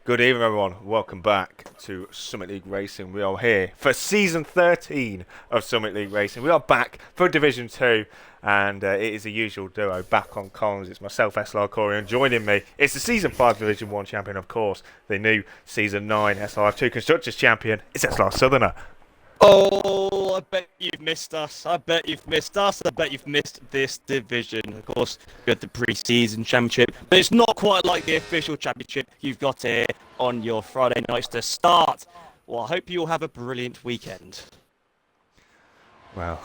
Good evening, everyone. Welcome back to Summit League Racing. We are here for season 13 of Summit League Racing. We are back for Division 2, and it is the usual duo back on comms. It's myself, SLR Corey, and joining me, it's the Season 5 Division 1 champion, of course, the new Season 9 SLR 2 Constructors champion. It's SLR Southerner. Oh, I bet you've missed us. I bet you've missed us. I bet you've missed this division. Of course, we had the pre-season championship, but it's not quite like the official championship. You've got here on your Friday nights to start. Well, I hope you all have a brilliant weekend. Well,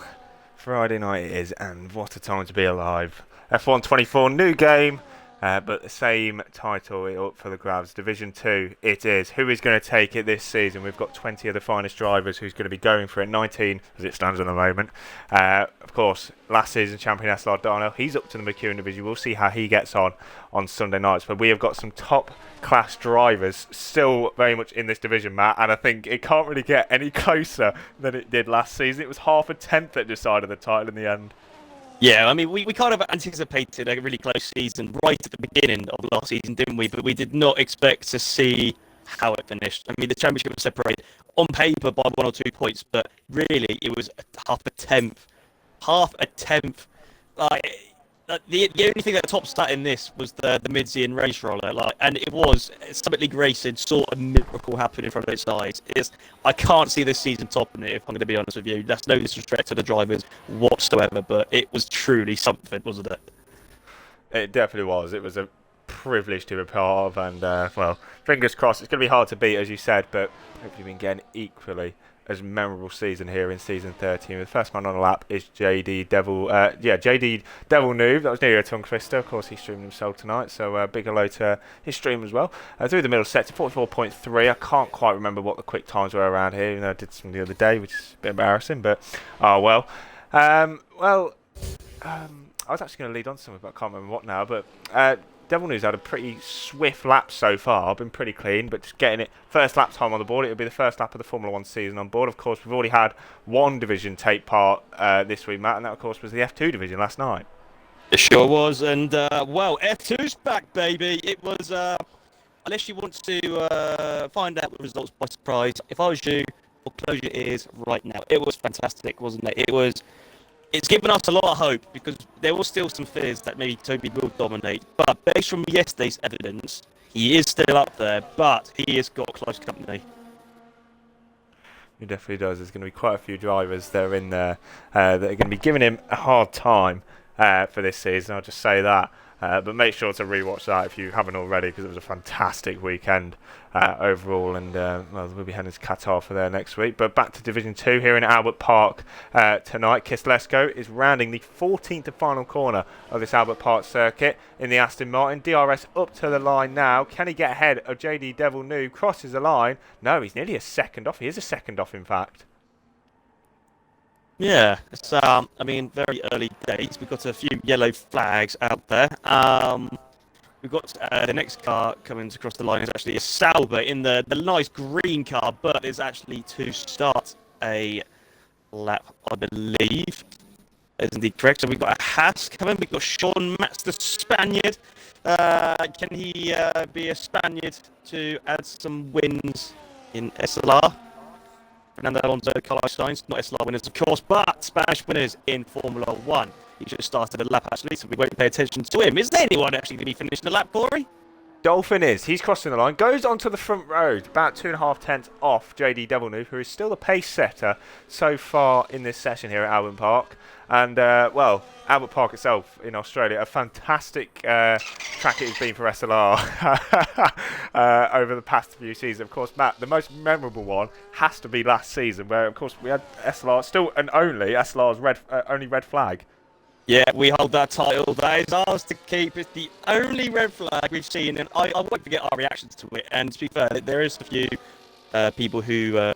Friday night it is, and what a time to be alive. F1 24, new game. But the same title up for the grabs. Division 2 it is. Who is going to take it this season? We've got 20 of the finest drivers who's going to be going for it. 19 as it stands at the moment. Of course, last season champion SLR Darnell, he's up to the McEwen division. We'll see how he gets on Sunday nights. But we have got some top class drivers still very much in this division, Matt. And I think it can't really get any closer than it did last season. It was half a tenth that decided the title in the end. Yeah, I mean, we kind of anticipated a really close season right at the beginning of last season, didn't we? But we did not expect to see how it finished. I mean, the championship was separated on paper by 1 or 2 points, but really it was half a tenth. Half a tenth. The only thing that tops that in this was the mid-season race roller, and it was Summit League Racing saw a miracle happen in front of its eyes. I can't see this season topping it, if I'm going to be honest with you. That's no disrespect to the drivers whatsoever, but it was truly something, wasn't it? It definitely was. It was a privilege to be part of, and well, fingers crossed. It's going to be hard to beat, as you said, but hopefully we can get an equally as memorable season here in season 13. The first man on the lap is JD Devil. JD Devil Noob. That was nearly a tongue twister. Of course, he streamed himself tonight, so big hello to his stream as well. Through the middle set to 44.3. I can't quite remember what the quick times were around here. You know, I did some the other day, which is a bit embarrassing, but well. I was actually going to lead on to something, but I can't remember what now. But Devil News had a pretty swift lap so far, been pretty clean, but just getting it first lap time on the board. It would be the first lap of the Formula 1 season on board. Of course, we've already had one division take part this week, Matt, and that, of course, was the F2 division last night. It sure was, and well, F2's back, baby. It was, unless you want to find out the results by surprise, if I was you, we'll close your ears right now. It was fantastic, wasn't it? It's given us a lot of hope, because there was still some fears that maybe Toby will dominate. But based from yesterday's evidence, he is still up there, but he has got close company. He definitely does. There's going to be quite a few drivers that are in there that are going to be giving him a hard time for this season. I'll just say that. But make sure to rewatch that if you haven't already, because it was a fantastic weekend overall, and well, we'll be heading to Qatar for there next week. But back to Division 2 here in Albert Park tonight. Kislesko is rounding the 14th and final corner of this Albert Park circuit in the Aston Martin. DRS up to the line now. Can he get ahead of JD Devil Noob? Crosses the line. No, he's nearly a second off. He is a second off, in fact. Yeah, it's I mean, very early days. We've got a few yellow flags out there. We've got the next car coming across the line is actually a Sauber in the nice green car, but it's actually to start a lap, I believe. That is indeed correct. So we've got a Haas coming. We've got Sean Matz, the Spaniard. Can he be a Spaniard to add some wins in SLR? Fernando Alonso, Carlos Sainz, not SLR winners, of course, but Spanish winners in Formula 1. He should have started a lap, actually, so we won't pay attention to him. Is there anyone actually going to be finishing the lap, Corey? Dolphin is. He's crossing the line. Goes onto the front road. About 2.5 tenths off JD Devil Noob, who is still the pace setter so far in this session here at Albert Park. And, well, Albert Park itself in Australia, a fantastic track it has been for SLR over the past few seasons. Of course, Matt, the most memorable one has to be last season, where, of course, we had SLR, still and only SLR's only red flag. Yeah, we hold that title. That is ours to keep. It's the only red flag we've seen, and I won't forget our reactions to it. And to be fair, there is a few people who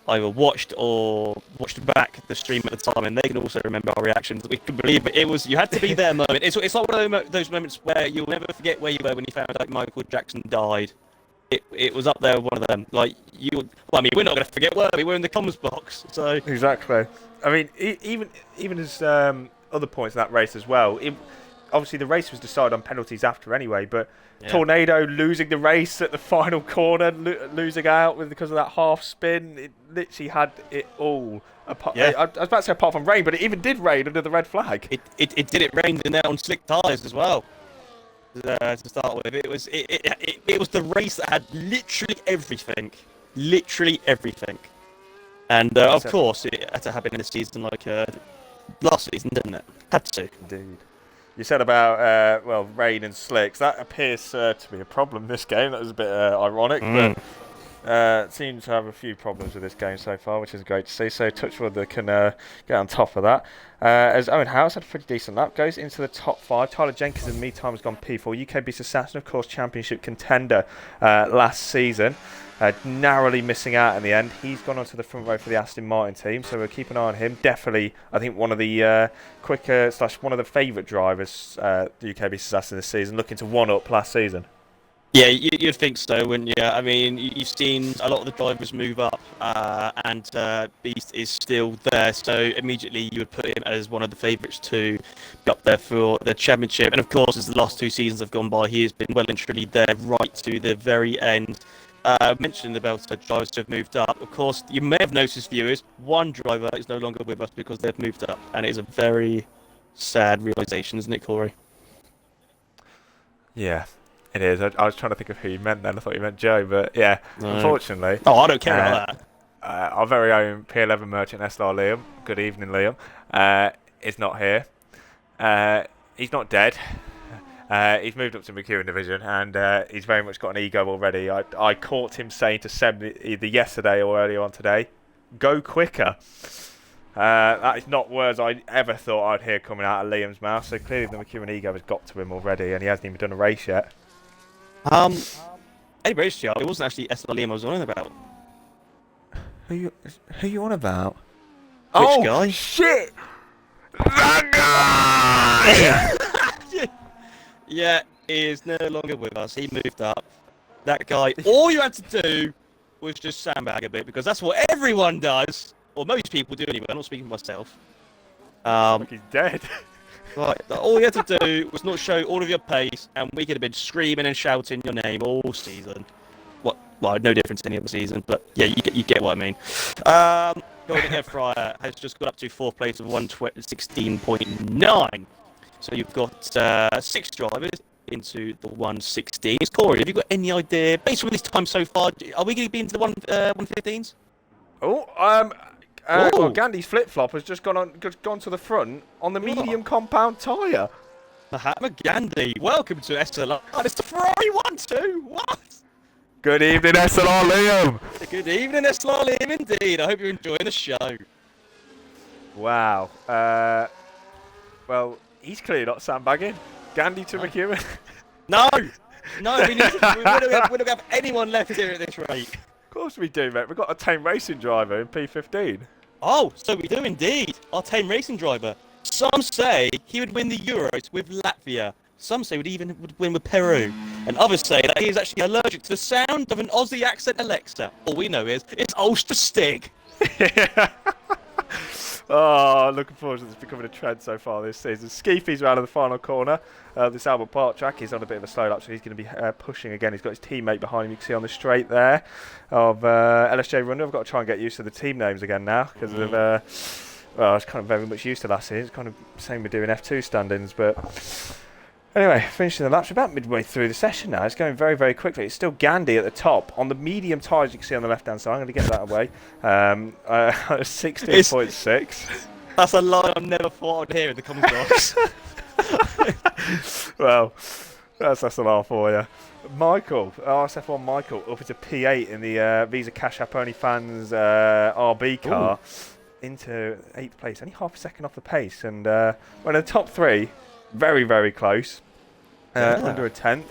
either watched or watched back the stream at the time, and they can also remember our reactions. We can believe it. It was, you had to be there moment. It's like one of those moments where you'll never forget where you were when you found out Michael Jackson died. It was up there, one of them. Like, well, I mean, we're not going to forget, were we? We're in the comms box, so exactly. I mean, even as other points in that race as well. obviously the race was decided on penalties after anyway, but Yeah. Tornado losing the race at the final corner, losing out because of that half spin. It literally had it all. Yeah. I was about to say apart from rain, but it even did rain under the red flag. It did. It rained in there on slick tyres as well. To start with, it was the race that had literally everything, and of course it had to happen in a season like last season, didn't it? Had to. Indeed. You said about rain and slicks. That appears to be a problem this game. That was a bit ironic, but seems to have a few problems with this game so far, which is great to see. So touchwood they can get on top of that. As Owen House had a pretty decent lap, goes into the top 5. Tyler Jenkins in the meantime has gone P4. UK beats Assassin, of course, championship contender last season. Narrowly missing out in the end. He's gone onto the front row for the Aston Martin team, so we'll keep an eye on him. Definitely, I think one of the quicker / one of the favourite drivers the UK beats Assassin this season, looking to one up last season. Yeah, you'd think so, wouldn't you? I mean, you've seen a lot of the drivers move up, and Beast is still there, so immediately you would put him as one of the favourites to be up there for the championship. And of course, as the last 2 seasons have gone by, he has been well and truly there right to the very end. Mentioning about drivers who have moved up, of course, you may have noticed, viewers, one driver is no longer with us because they've moved up, and it is a very sad realisation, isn't it, Corey? Yeah. It is. I was trying to think of who you meant then. I thought you meant Joe, but yeah, unfortunately. Oh, I don't care about that. Our very own P11 merchant SLR Liam. Good evening, Liam. Is not here. He's not dead. He's moved up to McEwen division, and he's very much got an ego already. I caught him saying to Seb either yesterday or earlier on today, "Go quicker." That is not words I ever thought I'd hear coming out of Liam's mouth. So clearly the McEwen ego has got to him already, and he hasn't even done a race yet. Any race, Charlie, it wasn't actually SLR Liam I was on about. Who you on about? Which guy? Shit! That guy! Yeah, he is no longer with us. He moved up. That guy, all you had to do was just sandbag a bit, because that's what everyone does. Or most people do anyway. I'm not speaking for myself. He's dead. Right, all you had to do was not show all of your pace, and we could have been screaming and shouting your name all season. Well, no difference to any other season, but yeah, you get what I mean. Golden Air Fryer has just got up to 4th place of 116.9. So you've got 6 drivers into the 116s. Corey, have you got any idea, based on this time so far, are we going to be into the 115s? Well, Gandhi's flip-flop has just gone to the front on the medium compound tyre. Mahatma Gandhi, welcome to SLR. It's the Ferrari 1-2. What? Good evening, SLR Liam. Good evening, SLR Liam, indeed. I hope you're enjoying the show. Wow. Well, he's clearly not sandbagging. Gandhi to McEwen. No, we don't have anyone left here at this rate. Of course we do, mate. We've got a tame racing driver in P15. Oh, so we do indeed. Our tame racing driver. Some say he would win the Euros with Latvia. Some say he would win with Peru. And others say that he is actually allergic to the sound of an Aussie accent Alexa. All we know is it's Ulster Stig. Oh, looking forward to this becoming a trend so far this season. Skeefy's round of the final corner. This Albert Park track, he's on a bit of a slow lap, so he's going to be pushing again. He's got his teammate behind him. You can see on the straight there of LSJ Runner. I've got to try and get used to the team names again now because of I was kind of very much used to last season. It's kind of the same with doing F2 stand-ins, but anyway, finishing the laps. We're about midway through the session now. It's going very, very quickly. It's still Gandhi at the top on the medium tyres. You can see on the left-hand side. I'm going to get that away. 16.6. That's a lie I never thought I'd hear in the comment box. Well, that's SLR for you. Michael, RSF1 Michael, up into P8 in the Visa Cash App Only Fans RB car. Ooh. Into 8th place, only half a second off the pace. And we're in the top 3, very, very close. Under a 10th.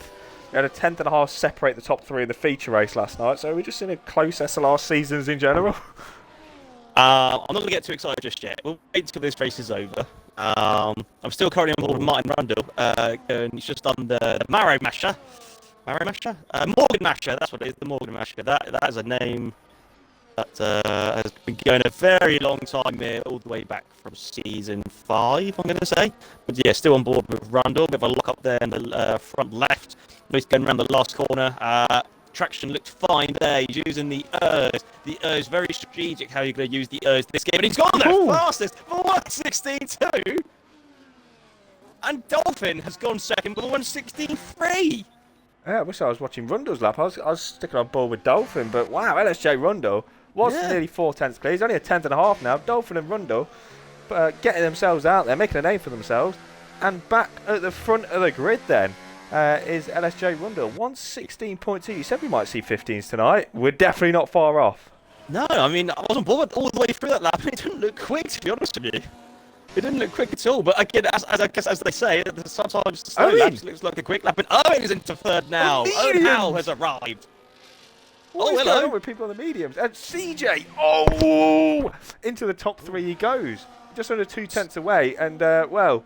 We had a 10th and a half separate the top 3 in the feature race last night, so we're just in a close SLR seasons in general. I'm not going to get too excited just yet. We'll wait until this race is over. I'm still currently on board with Martin Rundle, and he's just on the Marrow Masher. Marrow Masher? Morgan Masher, that's what it is, the Morgan Masher. That is a name That has been going a very long time here, all the way back from season 5, I'm going to say. But yeah, still on board with Rundle. Bit of a lock up there in the front left. He's going around the last corner. Traction looked fine there. He's using the ERS. The ERS, very strategic how you're going to use the ERS this game. And he's gone there fastest for 1:16.2. And Dolphin has gone second for 1:16.3. Yeah, I wish I was watching Rundle's lap. I was sticking on board with Dolphin, but wow, LSJ Rundle was nearly 4 tenths clear. He's only a tenth and a half now. Dolphin and Rundle getting themselves out there, making a name for themselves. And back at the front of the grid then is LSJ Rundle. 1:16.2. You said we might see 15s tonight. We're definitely not far off. No, I mean, I wasn't bothered all the way through that lap. It didn't look quick, to be honest with you. It didn't look quick at all. But again, as I guess as they say, sometimes the slow laps looks like a quick lap. And Owen is into third now. Owen Howe has arrived. What is going on with people on the mediums? And CJ, into the top 3 he goes. Just under 2 tenths away. And, well,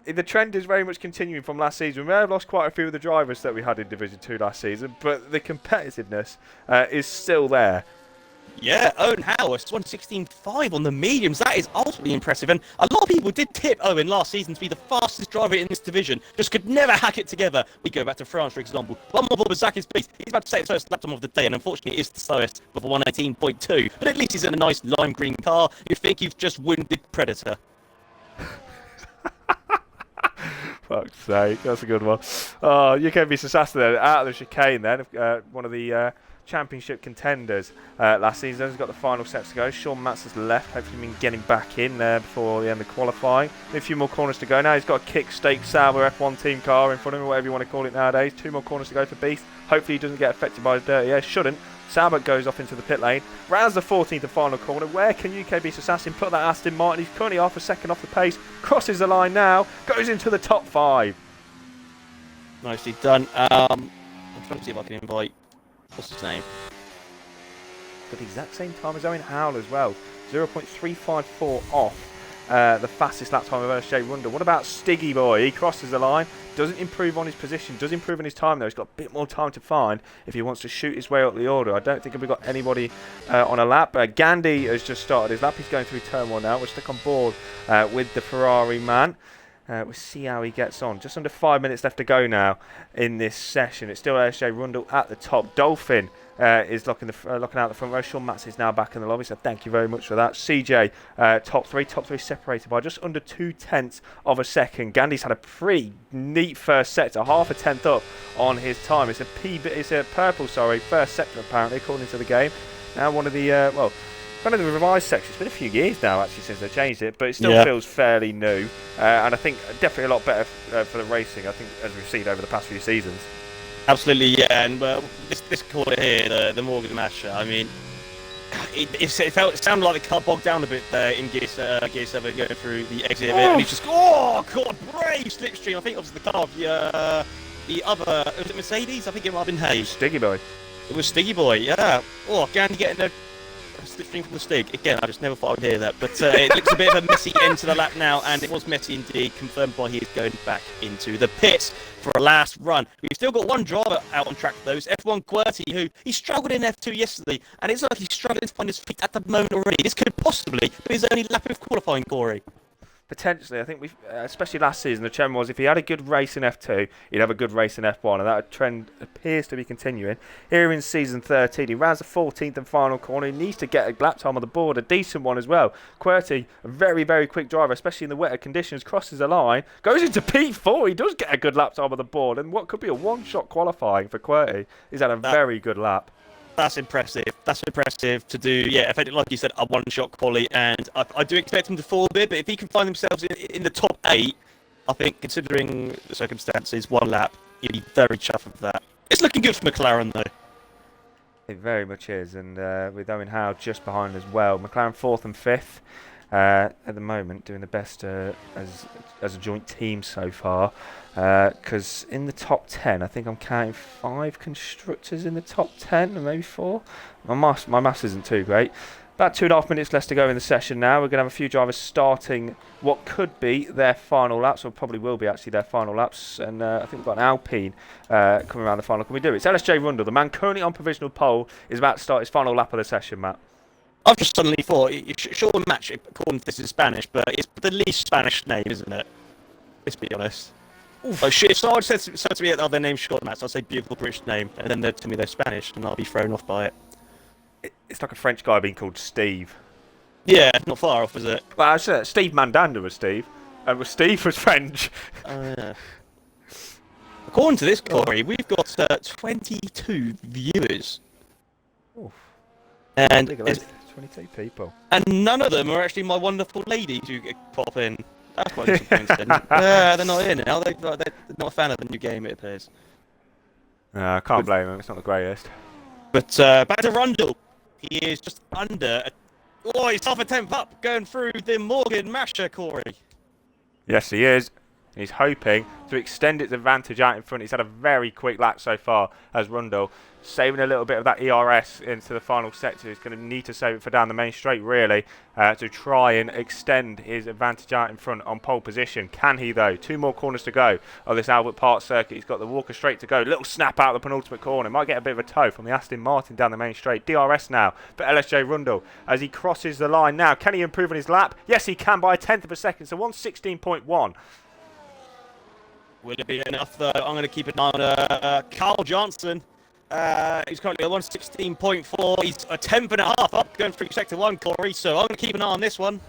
the trend is very much continuing from last season. We may have lost quite a few of the drivers that we had in Division 2 last season, but the competitiveness is still there. Yeah, Owen Howe is 1:16.5 on the mediums. That is ultimately impressive. And a lot of people did tip Owen last season to be the fastest driver in this division. Just could never hack it together. We go back to France, for example. One more for Zach's pace. He's about to set his first lap time of the day, and unfortunately, it is the slowest with a 1:18.2. But at least he's in a nice lime green car. You think you've just wounded Predator. Fuck's sake, that's a good one. Oh, UKB Sasasta there, out of the chicane then. One of the championship contenders last season. He's got the final sets to go. Sean Matz has left. Hopefully he can get him back in before the end of qualifying. A few more corners to go now. He's got a kick stake Sauber F1 team car in front of him, whatever you want to call it nowadays. 2 more corners to go for Beast. Hopefully he doesn't get affected by his dirty air. Shouldn't. Sauber goes off into the pit lane. Rounds the 14th and final corner. Where can UKB Assassin put that Aston Martin? He's currently half a second off the pace. Crosses the line now. Goes into the top 5. Nicely done. I'm trying to see if I can invite... What's his name? Got the exact same time as Owen Howell as well. 0.354 off the fastest lap time of LSJ Rundle. What about Stiggy Boy? He crosses the line. Doesn't improve on his position. Does improve on his time though. He's got a bit more time to find if he wants to shoot his way up the order. I don't think we've got anybody on a lap. Gandhi has just started his lap. He's going through turn 1 now. We're stuck on board with the Ferrari man. We'll see how he gets on. Just under 5 minutes left to go now in this session. It's still LSJ Rundle at the top. Dolphin is locking out the front row. Sean Matz is now back in the lobby, so thank you very much for that. CJ, top three separated by just under 2 tenths of a second. Gandhi's had a pretty neat first sector, half a tenth up on his time. It's a purple first sector apparently, according to the game. Now one of the kind of the revised section. It's been a few years now actually since they changed it, but it still feels fairly new, and I think definitely a lot better for the racing. I think as we've seen over the past few seasons. Absolutely, yeah. And this corner here, the Morgan Masher. I mean, it sounded like the car bogged down a bit there in gear 7 going through the exit of it, and he's just God, brave slipstream. I think it was the car of the other. Was it Mercedes? I think it might have been Hayes. Stiggy Boy. It was Stiggy Boy, yeah. Oh, Gandhi getting a slipstream from the Stig. Again, I just never thought I'd hear that. But it looks a bit of a messy end to the lap now, and it was messy indeed, confirmed by he is going back into the pits for a last run. We've still got one driver out on track, though. It's F1 QWERTY, who he struggled in F2 yesterday, and it's like he's struggling to find his feet at the moment already. This could possibly be his only lap of qualifying, Corey. Potentially, I think especially last season, the trend was if he had a good race in F2, he'd have a good race in F1, and that trend appears to be continuing. Here in season 13, he rounds the 14th and final corner. He needs to get a lap time on the board, a decent one as well. QWERTY, a very, very quick driver, especially in the wetter conditions, crosses the line, goes into P4. He does get a good lap time on the board, and what could be a one-shot qualifying for QWERTY, he's had a very good lap. That's impressive. That's impressive to do. Yeah, effectively, like you said, a one-shot quali, and I do expect him to fall a bit. But if he can find themselves in the top 8, I think, considering the circumstances, one lap, you'd be very chuffed with that. It's looking good for McLaren, though. It very much is, and with Owen Howe just behind as well. McLaren 4th and 5th at the moment, doing the best as a joint team so far. Because in the top 10, I think I'm counting 5 constructors in the top 10, or maybe 4. My maths isn't too great. About 2.5 minutes left to go in the session now. We're going to have a few drivers starting what could be their final laps, or probably will be actually their final laps. And I think we've got an Alpine coming around the final. Can we do it? It's LSJ Rundle. The man currently on provisional pole is about to start his final lap of the session, Matt. I've just suddenly thought, sure, match according to this is Spanish, but it's the least Spanish name, isn't it? Let's be honest. Like, if someone said to me, "Oh, their name's Short Mats," I'll say beautiful British name, and then they tell me they're Spanish, and I'll be thrown off by it. It's like a French guy being called Steve. Yeah, not far off, is it? Well, Steve Mandanda was Steve. And Steve was French. Yeah. According to this, Corey, we've got 22 viewers. Oof. And 22 people. And none of them are actually my wonderful ladies who pop in. That's quite disappointing. They're not in now. They're not a fan of the new game, it appears. I can't blame him. It's not the greatest. But back to Rundle. He is just under. Oh, he's half a tenth up, going through the Morgan Masher, Corey. Yes, he is. He's hoping to extend his advantage out in front. He's had a very quick lap so far as Rundle, saving a little bit of that ERS into the final sector. He's going to need to save it for down the main straight, really, to try and extend his advantage out in front on pole position. Can he, though? 2 more corners to go on this Albert Park circuit. He's got the Walker straight to go. Little snap out of the penultimate corner. Might get a bit of a tow from the Aston Martin down the main straight. DRS now for LSJ Rundle as he crosses the line now. Can he improve on his lap? Yes, he can by a tenth of a second, so 1:16.1. Will it be enough, though? I'm going to keep an eye on Carl Johnson. He's currently at 1:16.4. He's a tenth and a half up going through sector 1, Corey. So I'm going to keep an eye on this one.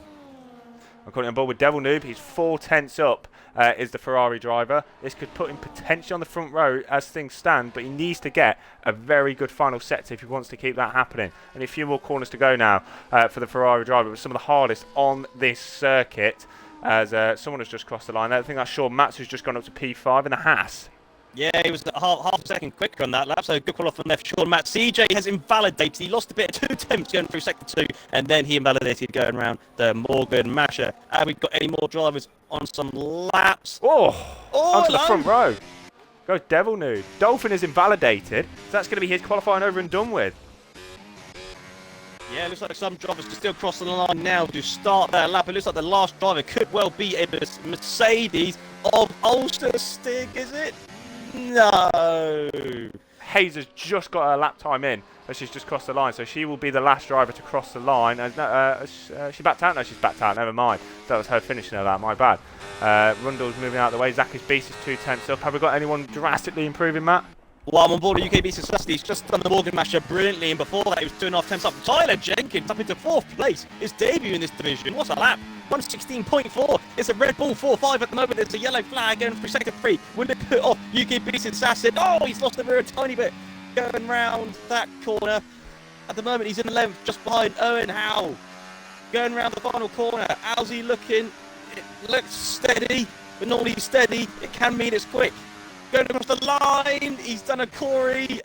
I'm currently on board with Devil Noob. He's 4 tenths up, is the Ferrari driver. This could put him potentially on the front row as things stand, but he needs to get a very good final sector if he wants to keep that happening. Only a few more corners to go now for the Ferrari driver. It was some of the hardest on this circuit as someone has just crossed the line. I think that's Sean Matz who's just gone up to P5 in the Haas. Yeah, he was half a second quicker on that lap, so good call off from left. Sean Matt. CJ has invalidated. He lost a bit of 2 attempts going through sector 2, and then he invalidated going around the Morgan Masher. Have we got any more drivers on some laps? Onto the front row. Goes Devil Noob. Dolphin is invalidated, so that's going to be his qualifying over and done with. Yeah, it looks like some drivers are still crossing the line now to start that lap. It looks like the last driver could well be a Mercedes of Ulster Stig, is it? No. Hayes has just got her lap time in as she's just crossed the line, so she will be the last driver to cross the line. She backed out? No, she's backed out. Never mind. That was her finishing her lap. My bad. Rundle's moving out of the way. Zach's Beast is 2 tenths up. Have we got anyone drastically improving, Matt? Well, I'm on board with UKB Success. He's just done the Morgan Masher brilliantly, and before that, he was 2.5 tenths up. Tyler Jenkins up into 4th place. His debut in this division. What a lap! 1:16.4. It's a Red Bull 4.5 at the moment. There's a yellow flag going through sector 3. Will it put off UKB's Assassin? Oh, he's lost the rear a tiny bit. Going round that corner. At the moment, he's in 11th, just behind Owen Howe. Going round the final corner. How's he looking? It looks steady, but normally steady, it can mean it's quick. Going across the line, he's done a Corey,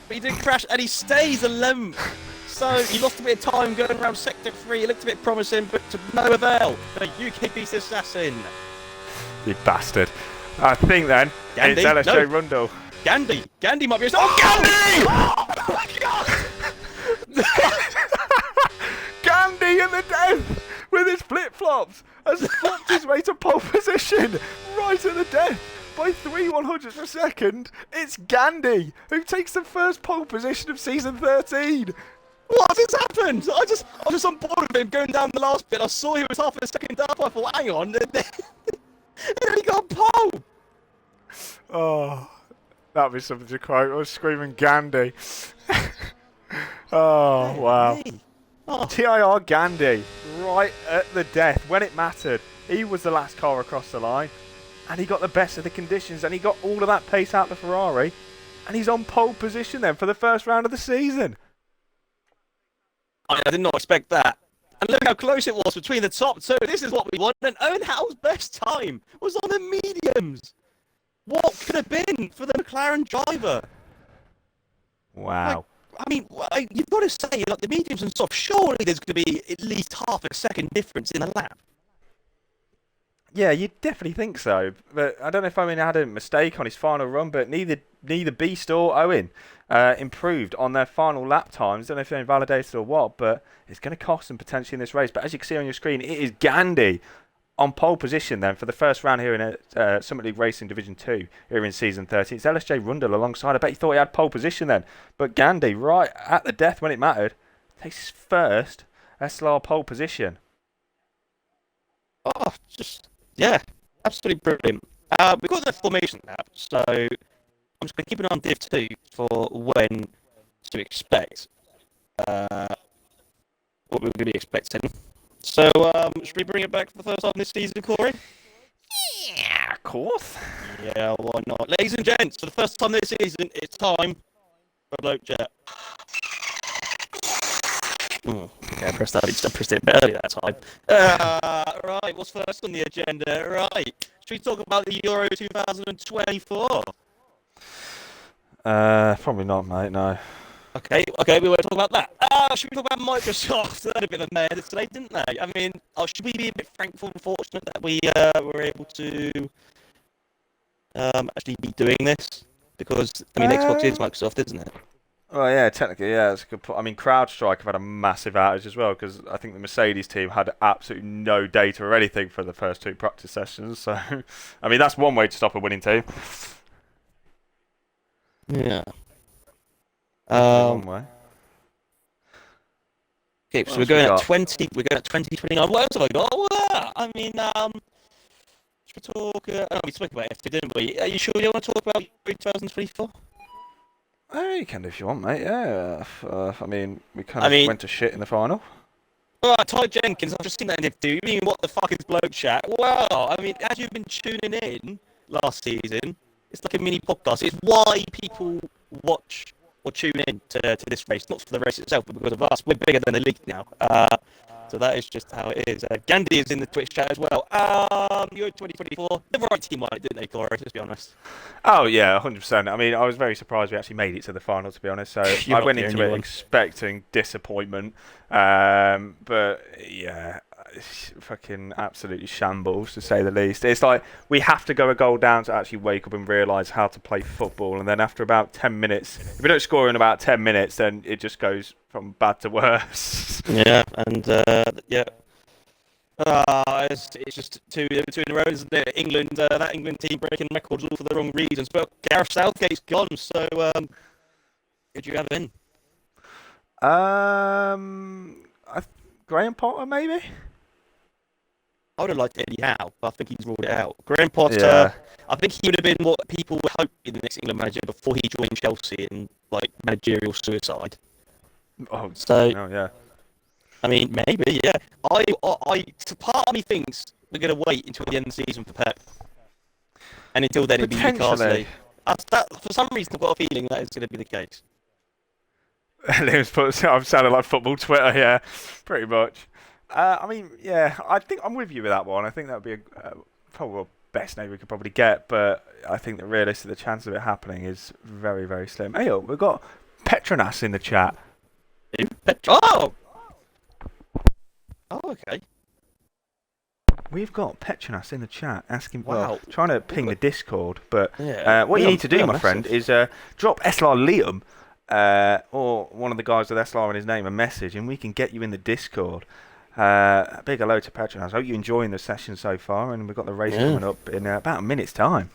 but he didn't crash, and he stays 11th. So he lost a bit of time going around sector 3. It looked a bit promising, but to no avail. The UK beast Assassin. You bastard. I think then Gandhi? it's LSJ No. Rundle. Gandhi might be. Oh, Gandhi! Oh my God! Gandhi in the death with his flip-flops has flopped his way to pole position right at the death. By 3/100ths of a second, it's Gandhi who takes the first pole position of season 13. What has happened? I was just on board with him going down the last bit. I saw he was half a second up. I thought, hang on, and then he got a pole. Oh, that was something to quote. I was screaming Gandhi. Oh, wow. Oh. TIR Gandhi, right at the death when it mattered. He was the last car across the line. And he got the best of the conditions, and he got all of that pace out of the Ferrari, and he's on pole position then for the first round of the season. I did not expect that. And look how close it was between the top two. This is what we want. And Owen Howe's best time was on the mediums. What could have been for the McLaren driver? Wow. You've got to say, like, the mediums and soft, surely there's going to be at least half a second difference in a lap. Yeah, you definitely think so. But I don't know if Owen had a mistake on his final run, but neither Beast or Owen improved on their final lap times. Don't know if they're invalidated or what, but it's going to cost them potentially in this race. But as you can see on your screen, it is Gandhi on pole position then for the first round here in Summit League Racing Division 2 here in Season 30. It's LSJ Rundle alongside. I bet he thought he had pole position then. But Gandhi, right at the death when it mattered, takes his first SLR pole position. Oh, yeah, absolutely brilliant. We've got the formation app, so I'm just going to keep an eye on Div 2 for when to expect what we're going to be expecting. So, should we bring it back for the first time this season, Corey? Yeah, of course. Yeah, why not? Ladies and gents, for the first time this season, it's time for Bloke Jet. Okay, I pressed it a bit early that time. Right, what's first on the agenda? Right, should we talk about the Euro 2024? Probably not, mate. No. Okay, we won't talk about that. Should we talk about Microsoft? They had a bit of a mare today, didn't they? I mean, should we be a bit thankful and fortunate that we were able to actually be doing this? Because, I mean, Xbox is Microsoft, isn't it? Well, yeah, technically, yeah, it's a good point. I mean, CrowdStrike have had a massive outage as well because I think the Mercedes team had absolutely no data or anything for the first 2 practice sessions. So, I mean, that's one way to stop a winning team. Yeah. One way. Okay, so we're going at 20. We're going at 2029. What else have I got? Well, I mean, should we talk? We spoke about F2, didn't we? Are you sure you want to talk about 2024? You can if you want, mate. Yeah. I mean, we kind of went to shit in the final. Well, Ty Jenkins, I've just seen that in Div 2. You mean, what the fuck is bloke chat? Well, I mean, as you've been tuning in last season, it's like a mini podcast. It's why people watch or tune in to this race, not for the race itself, but because of us. We're bigger than the league now. So that is just how it is. Gandhi is in the Twitch chat as well. Euro 2024, the right team won it, didn't they, Corey? Let's be honest. Oh, yeah, 100%. I mean, I was very surprised we actually made it to the final, to be honest. So I went into it expecting disappointment. But, yeah, fucking absolutely shambles, to say the least. It's like we have to go a goal down to actually wake up and realise how to play football. And then after about 10 minutes, if we don't score in about 10 minutes, then it just goes from bad to worse. Yeah, and yeah. It's just two in a row, isn't it? England, that England team breaking records all for the wrong reasons. But Gareth Southgate's gone, so who'd you have in? Graham Potter, maybe? I would have liked Eddie Howe, but I think he's ruled it out. Graham Potter, I think he would have been what people would hope in the next England manager before he joined Chelsea in like managerial suicide. Oh, so no, yeah. I mean, maybe, yeah. So part of me thinks we're going to wait until the end of the season for Pep, and until then it'll be Newcastle. For some reason, I've got a feeling that is going to be the case. I'm sounding like football Twitter, yeah, pretty much. I mean, yeah, I think I'm with you with that one. I think that would be probably the best name we could probably get, but I think that realistically the chance of it happening is very, very slim. Hey, we've got Petronas in the chat. Who? Oh, okay. We've got Petronas in the chat asking, wow, trying to ping the Discord, but yeah, what you need to do, my friend, is drop SLR Liam or one of the guys with SLR in his name a message, and we can get you in the Discord. A big hello to Petronas. I hope you're enjoying the session so far, and we've got the race coming up in about a minute's time.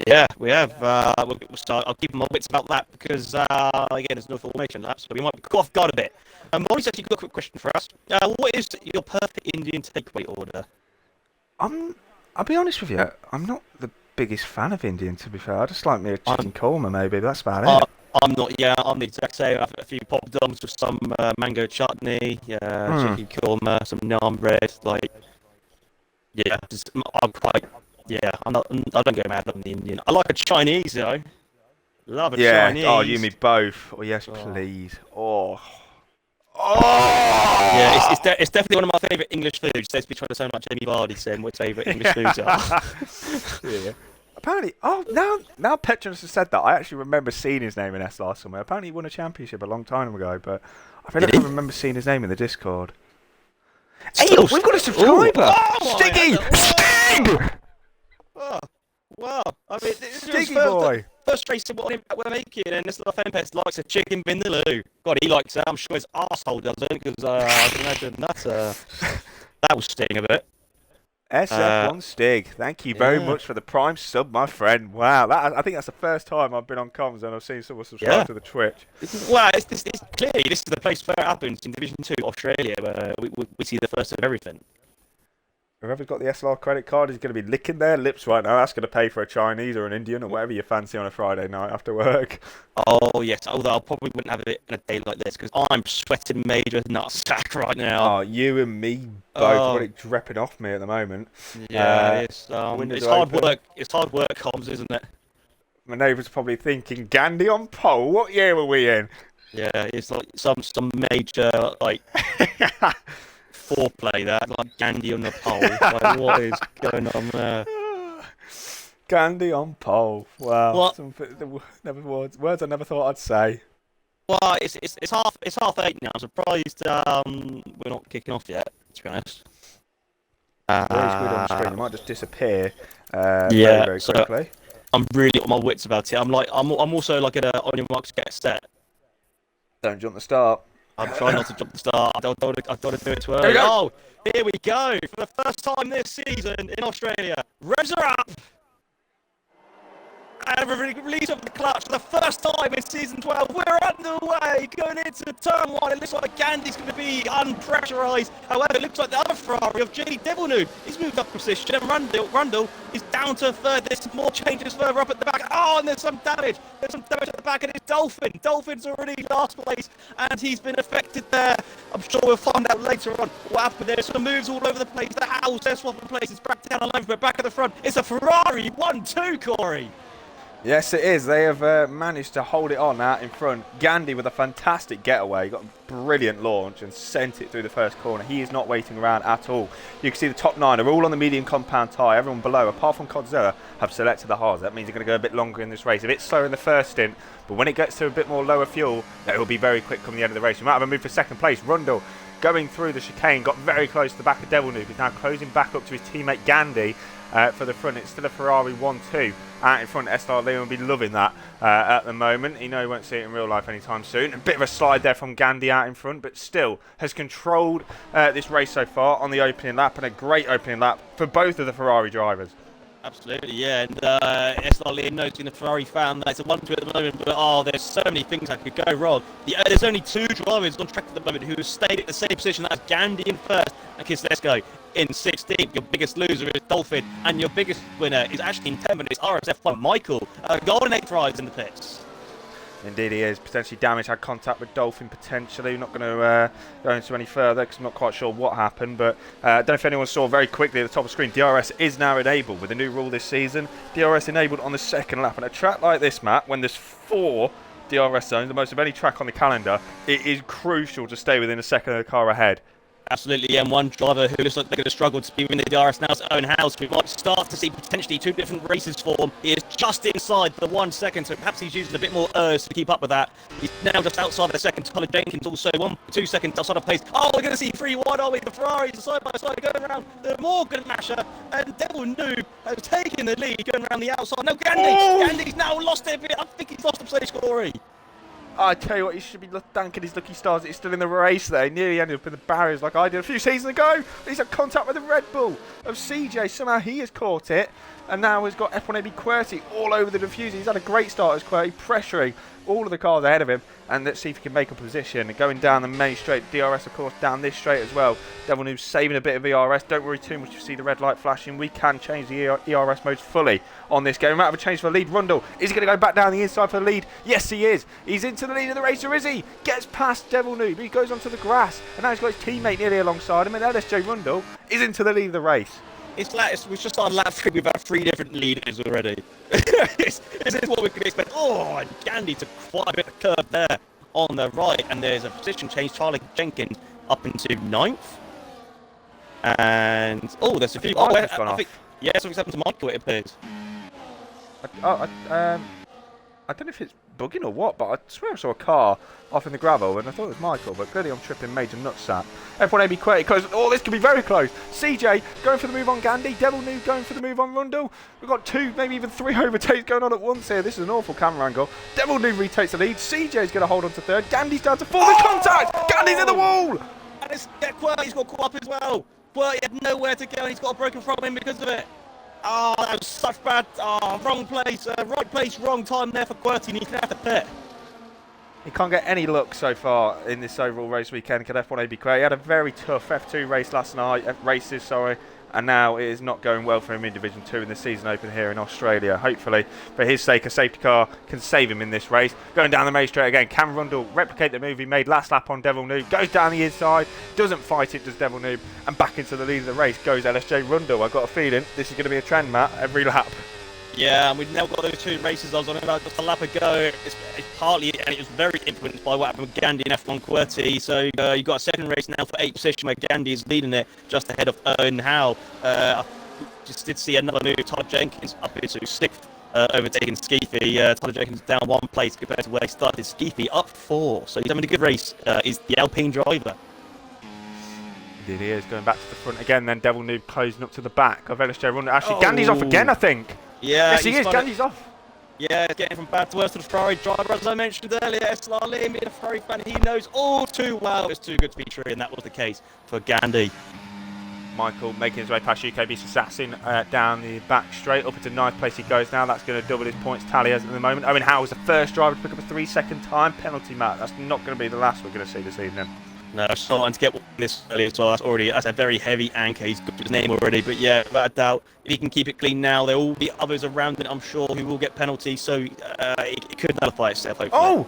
Yeah, we have. I'll keep my wits about that because, again, there's no formation lap, so we might be caught off guard a bit. Maurice, actually got a quick question for us. What is your perfect Indian takeaway order? I'll be honest with you, I'm not the biggest fan of Indian, to be fair. I just like me a chicken korma, maybe, but that's about it. I'm the exact same. I have a few poppadoms with some mango chutney, chicken korma, some naan bread. I don't go mad on the Indian. I like a Chinese though. Love a Chinese. Oh, you and me both. Oh yes, please. Oh. Yeah, it's definitely one of my favourite English foods. Says me trying to sound like Jamie Vardy saying what his favourite English foods are. Yeah. Apparently, now Petrus has said that, I actually remember seeing his name in SLR somewhere. Apparently he won a championship a long time ago, but I feel like I remember seeing his name in the Discord. Hey, we've got a subscriber! Stiggy! Stig! Oh, wow. I mean, this Stiggy is boy! First race of what impact we're making, and this little Fempest likes a chicken vindaloo. God, he likes that. I'm sure his arsehole doesn't, because I can imagine that will sting a bit. SF1 Stig, thank you very Yeah, much for the prime sub, my friend. Wow, I think that's the first time I've been on comms and I've seen someone subscribe yeah. to the Twitch. Well, it's clearly this is the place where it happens in Division Two, Australia, where we see the first of everything. Whoever's got the SLR credit card is going to be licking their lips right now. That's going to pay for a Chinese or an Indian or whatever you fancy on a Friday night after work. Oh yes, although I probably wouldn't have it in a day like this because I'm sweating major nutsack right now. Oh, you and me both. Got Oh it dripping off me at the moment. yeah, Windows it's are hard open. work. It's hard work, comms, isn't it? My neighbour's probably thinking, Gandhi on pole. What year were we in? Yeah, it's like some major like foreplay there, like Gandhi on the pole. Like what is going on there? Gandhi on pole. Wow. What? Never words I never thought I'd say. Well, it's half eight now. I'm surprised we're not kicking off yet. To be honest. Very squid on the screen. It might just disappear Yeah, very so quickly. I'm really on my wits about it. I'm also like on your marks, get set. Don't jump the start. I'm trying not to jump the start. I don't want to do it too Here we early. go. Oh, here we go for the first time this season in Australia. Revs are up. And we release of the clutch for the first time in season 12. We're underway, going into turn one. It looks like Gandhi's going to be unpressurised. However, it looks like the other Ferrari of J. Devilnoob. He's moved up position, and Rundle is down to third. There's some more changes further up at the back. Oh, and there's some damage. There's some damage at the back, and it's Dolphin. Dolphin's already last place, and he's been affected there. I'm sure we'll find out later on what happened. There's some moves all over the place. The house, they're swapping places. Back down the line, but back at the front. It's a Ferrari 1-2, Corey. Yes, it is. They have managed to hold it on out in front. Gandhi with a fantastic getaway. Got a brilliant launch and sent it through the first corner. He is not waiting around at all. You can see the top 9 are all on the medium compound tyre. Everyone below, apart from Codzilla, have selected the hards. That means they're going to go a bit longer in this race. A bit slower in the first stint, but when it gets to a bit more lower fuel, it will be very quick come the end of the race. We might have a move for second place. Rundle going through the chicane, got very close to the back of Devilnoob. He's now closing back up to his teammate Gandhi. For the front, it's still a Ferrari 1-2 out in front. SLR Leon will be loving that at the moment. He won't see it in real life anytime soon. A bit of a slide there from Gandhi out in front, but still has controlled this race so far on the opening lap, and a great opening lap for both of the Ferrari drivers. Absolutely, yeah, and SLR noting the Ferrari fan that it's a 1-2 at the moment, but there's so many things that could go wrong. There's only 2 drivers on track at the moment who have stayed at the same position. That's Gandhi in first and Kislesko in 16th. Your biggest loser is Dolphin, and your biggest winner is actually in 10 minutes RSF1 Michael. Golden 8 drives in the pits. Indeed he is. Potentially damaged, had contact with Dolphin potentially. Not going to go into any further because I'm not quite sure what happened. But I don't know if anyone saw very quickly at the top of the screen, DRS is now enabled with a new rule this season. DRS enabled on the second lap. And a track like this, Matt, when there's 4 DRS zones, the most of any track on the calendar, it is crucial to stay within a second of the car ahead. Absolutely, and one driver who looks like they're going to struggle to be within the DRS now's own house. We might start to see potentially 2 different races form. He is just inside the 1 second, so perhaps he's using a bit more to keep up with that. He's now just outside of the second. Tyler Jenkins also 2 seconds outside of pace. Oh, we're going to see 3-1, are we? The Ferraris side by side going around. The Morgan Masher and Devil Noob has taken the lead going around the outside. No, Gandhi's now lost it a bit. I think he's lost the place, Corey. I tell you what, he should be thanking his lucky stars that he's still in the race there. He nearly ended up in the barriers like I did a few seasons ago. He's had contact with the Red Bull of CJ. Somehow he has caught it. And now he's got F1AB QWERTY all over the diffuser. He's had a great start as QWERTY, pressuring all of the cars ahead of him. And let's see if he can make a position. Going down the main straight. DRS, of course, down this straight as well. Devil Noob's saving a bit of ERS. Don't worry too much if you see the red light flashing. We can change the ERS modes fully on this game. We might have a change for the lead. Rundle, is he going to go back down the inside for the lead? Yes, he is. He's into the lead of the race, or is he? Gets past Devil Noob. He goes onto the grass. And now he's got his teammate nearly alongside him. And LSJ Rundle is into the lead of the race. We've just started lap 3. We've had 3 different leaders already. This is what we could expect. Oh, and Gandhi took quite a bit of curve there on the right. And there's a position change. Charlie Jenkins up into 9th. And, there's a few. I think, yeah, something's happened to Michael, it appears. I don't know if it's bugging or what, but I swear I saw a car off in the gravel and I thought it was Michael, but clearly I'm tripping major nutsack. F1AB QWERTY close. Oh, this could be very close. CJ going for the move on Gandhi. Devil Noob going for the move on Rundle. We've got 2, maybe even 3 overtakes going on at once here. This is an awful camera angle. Devil Noob retakes the lead. CJ's going to hold on to 3rd. Gandhi's down to 4th. The contact! Gandhi's in the wall! And QWERTY's got caught up as well. but he had nowhere to go, and he's got a broken front wing because of it. Oh, that was such bad. Oh, wrong place, right place, wrong time there for QWERTY, and he's going to have to pit. He can't get any luck so far in this overall race weekend. Could F1 be great? He had a very tough F2 race last night, and now it is not going well for him in Division 2 in the season open here in Australia. Hopefully, for his sake, a safety car can save him in this race. Going down the main straight again, Cam Rundle replicate the move he made last lap on Devil Noob, goes down the inside, doesn't fight it, does Devil Noob, and back into the lead of the race goes LSJ Rundle. I've got a feeling this is going to be a trend, Matt, every lap. Yeah, and we've now got those 2 races I was on about just a lap ago. It's partly, and it was very influenced by what happened with Gandhi and F1 QWERTY. So you've got a second race now for 8th position where Gandhi is leading it just ahead of Owen Howe. I just did see another move, Tyler Jenkins up into 6th, overtaking Skeefy. Tyler Jenkins down 1 place compared to where he started. Skeefy up 4, so he's having a good race. Is the Alpine driver. Indeed he is, going back to the front again, then Devil Noob closing up to the back of LSJ Rundle. Actually, Gandhi's off again, I think. Yeah, yes, he is. Gandhi's off. Yeah, getting from bad to worse to the Ferrari driver, as I mentioned earlier. SLR Liam being a Ferrari fan, he knows all too well it's too good to be true, and that was the case for Gandhi. Michael making his way past UKB's Assassin down the back straight up into 9th place he goes now. That's going to double his points tally as at the moment. Owen Howe was the first driver to pick up a 3-second time penalty, Matt. That's not going to be the last we're going to see this evening. No, starting to get this early as well. That's a very heavy anchor. He's got his name already, but yeah, without a doubt, if he can keep it clean now, there will be others around it, I'm sure, who will get penalties. So it could nullify itself. Hopefully. Oh,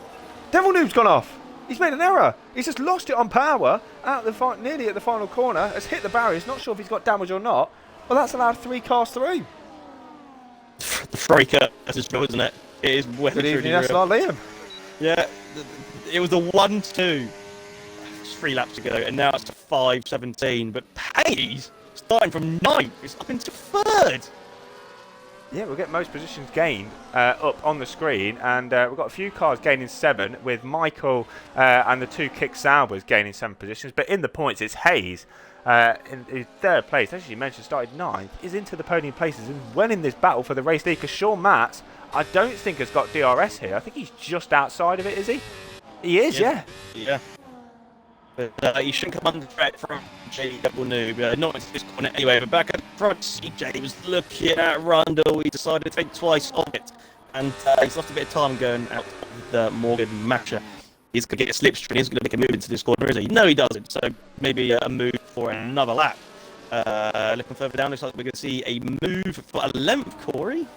Devil Noob's gone off. He's made an error. He's just lost it on power out the nearly at the final corner. Has hit the barriers. Not sure if he's got damage or not. Well, that's allowed 3 cars through. The Ferrari curse is real, isn't it? It is well. Good evening, SLR Liam. Yeah, it was the 1-2. 3 laps ago, and now it's to 5:17. But Hayes, starting from 9th, is up into 3rd. Yeah, we'll get most positions gained up on the screen, and we've got a few cars gaining 7, with Michael and the 2 Kick Saubers gaining 7 positions. But in the points, it's Hayes in 3rd place, as you mentioned, started 9th, is into the podium places and winning this battle for the race lead. Because Sean Matz, I don't think has got DRS here. I think he's just outside of it, is he? He is, yeah. Yeah. But he shouldn't come under threat from J Double Noob. Not into this corner anyway, but back at front, CJ was looking at Rundle. He decided to think twice of it. And he's lost a bit of time going out with Morgan Matcher. He's going to get a slipstream. He's going to make a move into this corner, is he? No, he doesn't. So maybe a move for another lap. Looking further down, looks like we're going to see a move for 11th, Corey.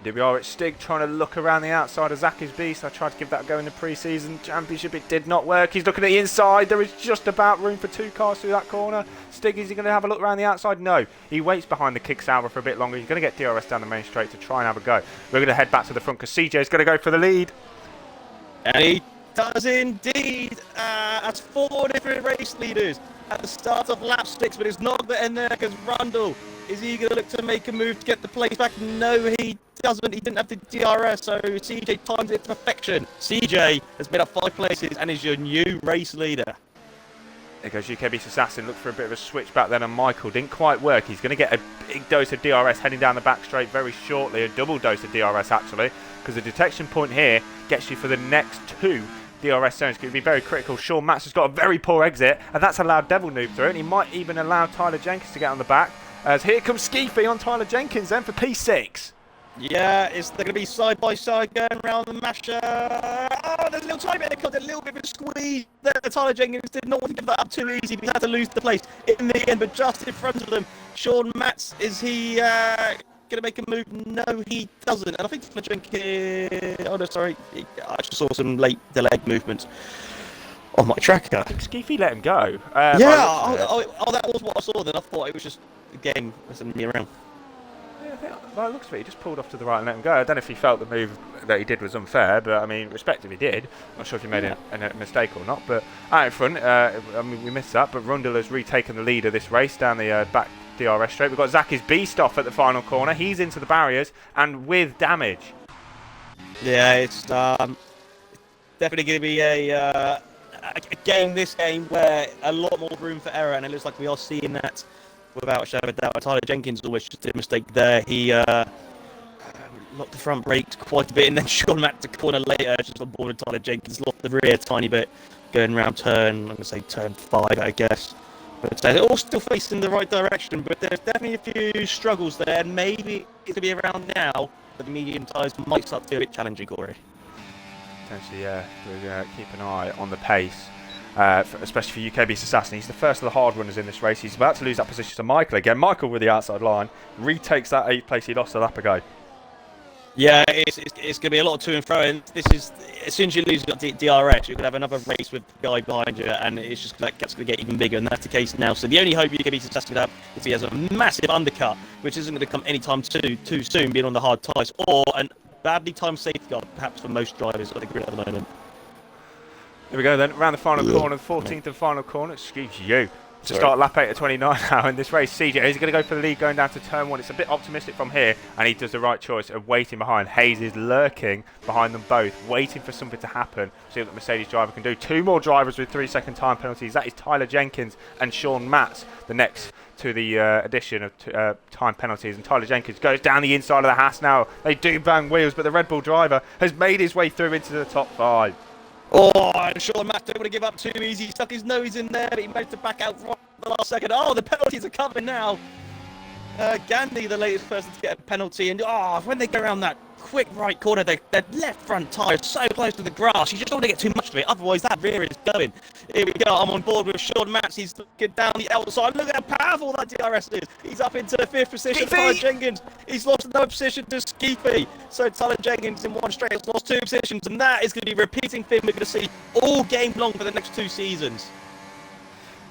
Here we are at Stig trying to look around the outside of Zacky's Beast. I tried to give that a go in the pre-season championship. It did not work. He's looking at the inside. There is just about room for 2 cars through that corner. Stig, is he going to have a look around the outside? No. He waits behind the Kick Sauber for a bit longer. He's going to get DRS down the main straight to try and have a go. We're going to head back to the front because CJ is going to go for the lead. And he does indeed. That's 4 different race leaders at the start of lap 6, but it's not the end there because Rundle, is he going to look to make a move to get the place back? No, he doesn't. He didn't have the DRS, so CJ times it to perfection. CJ has made up 5 places and is your new race leader. There goes UKB's Assassin. Look for a bit of a switch back then, and Michael didn't quite work. He's going to get a big dose of DRS heading down the back straight very shortly. A double dose of DRS, actually, because the detection point here gets you for the next 2 DRS zones. It's going to be very critical. Sean Matz has got a very poor exit, and that's allowed Devil Noob through, and he might even allow Tyler Jenkins to get on the back. As here comes Skeefy on Tyler Jenkins then for P6. Yeah, they're going to be side by side going around the masher. Oh, there's a little tiny bit of cut, a little bit of a squeeze there. Tyler Jenkins did not want to give that up too easy, but he had to lose the place in the end. But just in front of them, Sean Matz, is he going to make a move? No, he doesn't. And I think Tyler Jenkins... Oh, no, sorry. I just saw some late delayed movements on my tracker. I think Skeefy let him go. Yeah, that was what I saw. Then I thought it was just a game messing me around. Yeah, I think, by the looks of it, he just pulled off to the right and let him go. I don't know if he felt the move that he did was unfair, but I mean, respect if he did. Not sure if he made a mistake or not. But out in front, I mean, we missed that. But Rundle has retaken the lead of this race down the back DRS straight. We've got Zacky's Beast off at the final corner. He's into the barriers and with damage. Yeah, it's definitely going to be a game, this game, where a lot more room for error, and it looks like we are seeing that without a shadow of a doubt. Tyler Jenkins always just did a mistake there. He locked the front brakes quite a bit, and then Sean Matt to corner later, just on board with Tyler Jenkins, locked the rear a tiny bit, going around turn, I'm going to say turn 5, I guess. But they're all still facing the right direction, but there's definitely a few struggles there, and maybe it's going to be around now that the medium tyres might start to be a bit challenging, Corey. Potentially, yeah. We're going to keep an eye on the pace, especially for UKB's Assassin. He's the first of the hard runners in this race. He's about to lose that position to Michael again. Michael with the outside line retakes that 8th place he lost a lap ago. Yeah, it's going to be a lot of to and fro, and this is, as soon as you lose DRS, you're going to have another race with the guy behind you, and it's just like it's going to get even bigger, and that's the case now. So the only hope UKB Assassin could have is he has a massive undercut, which isn't going to come anytime too soon, being on the hard tyres, or a badly timed safety car, perhaps for most drivers on the grid at the moment. Here we go then, around the final corner, the 14th and final corner, excuse you, to start lap 8 at 29 now in this race. CJ is going to go for the lead going down to turn 1. It's a bit optimistic from here, and he does the right choice of waiting behind. Hayes is lurking behind them both, waiting for something to happen, see what the Mercedes driver can do. 2 more drivers with 3-second time penalties. That is Tyler Jenkins and Sean Matz, the next to the addition of time penalties. And Tyler Jenkins goes down the inside of the Haas now. They do bang wheels, but the Red Bull driver has made his way through into the top 5. Oh, and Sean Matt don't want to give up too easy. He stuck his nose in there, but he managed to back out right at the last second. Oh, the penalties are coming now. Gandhi, the latest person to get a penalty, and when they go around that quick right corner, their left front tyre is so close to the grass. You just don't want to get too much of it, otherwise that rear is going. Here we go, I'm on board with Sean Matz. He's looking down the outside. Look at how powerful that DRS is. He's up into the 5th position. Tyler Jenkins, he's lost another position to Skeefy. So Tyler Jenkins in one straight has lost 2 positions, and that is going to be a repeating thing we're going to see all game long for the next 2 seasons.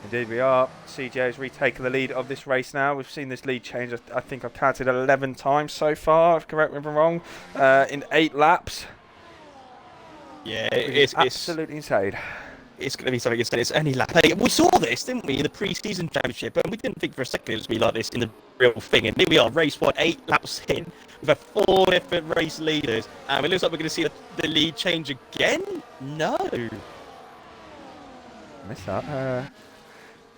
Indeed we are. CJ has retaken the lead of this race now. We've seen this lead change, I think I've counted 11 times so far, correct me if I'm wrong, in 8 laps. Yeah, it's absolutely insane. It's going to be something insane. It's only lap 8. We saw this, didn't we, in the pre-season championship, and we didn't think for a second it would be like this in the real thing. And here we are, race 1, 8 laps in. We've had 4 different race leaders, and it looks like we're going to see the lead change again? No. Missed that.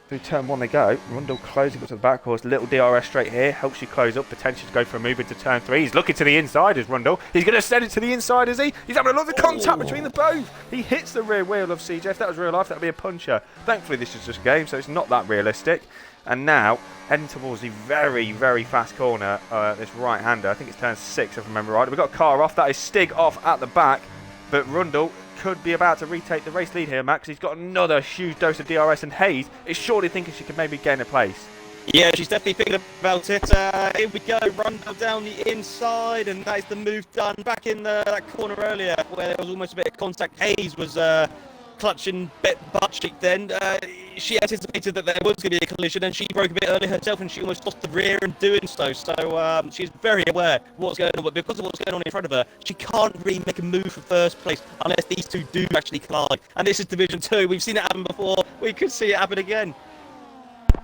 Through turn 1 they go. Rundle closing up to the back course. Little DRS straight here. Helps you close up. Potential to go for a move into turn 3. He's looking to the inside as Rundle. He's going to send it to the inside, is he? He's having a lot of contact between the both. He hits the rear wheel of CJ. If that was real life, that would be a puncher. Thankfully, this is just a game, so it's not that realistic. And now, heading towards the very, very fast corner, this right-hander. I think it's turn 6, if I remember right. We've got a car off. That is Stig off at the back. But Rundle could be about to retake the race lead here, Max. He's got another huge dose of DRS, and Hayes is surely thinking she could maybe gain a place. Yeah, she's definitely thinking about it. Here we go, Rundle down the inside, and that is the move done. Back in that corner earlier, where there was almost a bit of contact, Hayes was clutching butt cheek then. She anticipated that there was going to be a collision, and she broke a bit early herself, and she almost lost the rear in doing so. So she's very aware of what's going on, but because of what's going on in front of her, she can't really make a move for first place unless these two do actually collide. And this is Division 2. We've seen it happen before. We could see it happen again.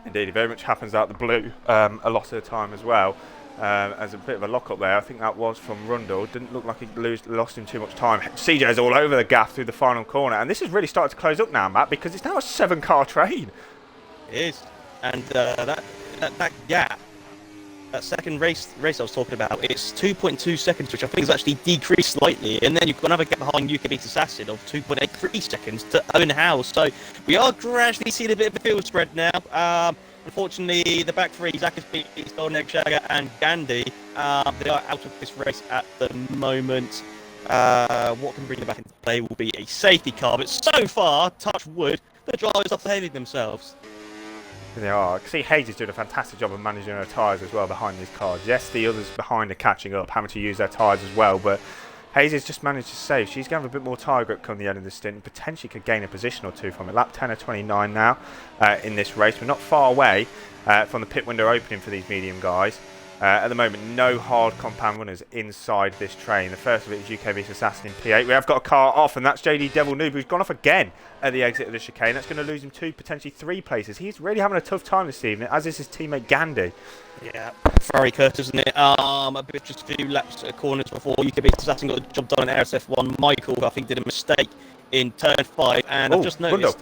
Indeed, it very much happens out the blue a lot of the time as well. As a bit of a lock-up there, I think that was from Rundle. Didn't look like he lost him too much time. CJ's all over the gaff through the final corner, and this is really starting to close up now, Matt, because it's now a 7-car train. It is, and that gap, that second race I was talking about, it's 2.2 seconds, which I think has actually decreased slightly, and then you've got another gap behind UKB's Assassin of 2.83 seconds to Owen Howe. So we are gradually seeing a bit of a field spread now. Unfortunately, the back three, Zakasby, Stolnek, Shaga, and Gandhi, they are out of this race at the moment. What can bring them back into play will be a safety car, but so far, touch wood, the drivers are behaving themselves. They are. I can see Hayes is doing a fantastic job of managing her tyres as well behind these cars. Yes, the others behind are catching up, having to use their tyres as well, but Hayes has just managed to save. She's going to have a bit more tyre grip come the end of the stint and potentially could gain a position or two from it. Lap 10 of 29 now in this race. We're not far away from the pit window opening for these medium guys. At the moment, no hard compound runners inside this train. The first of it is UKB's Assassin in P8. We have got a car off, and that's JD Devil Noob, who's gone off again at the exit of the chicane. That's going to lose him 2, potentially 3 places. He's really having a tough time this evening, as is his teammate Gandhi. Yeah, Ferrari Kurt, isn't it? A bit just a few laps corners before UKB's Assassin got the job done in RSF1. Michael, I think, did a mistake in turn 5, and I've just noticed.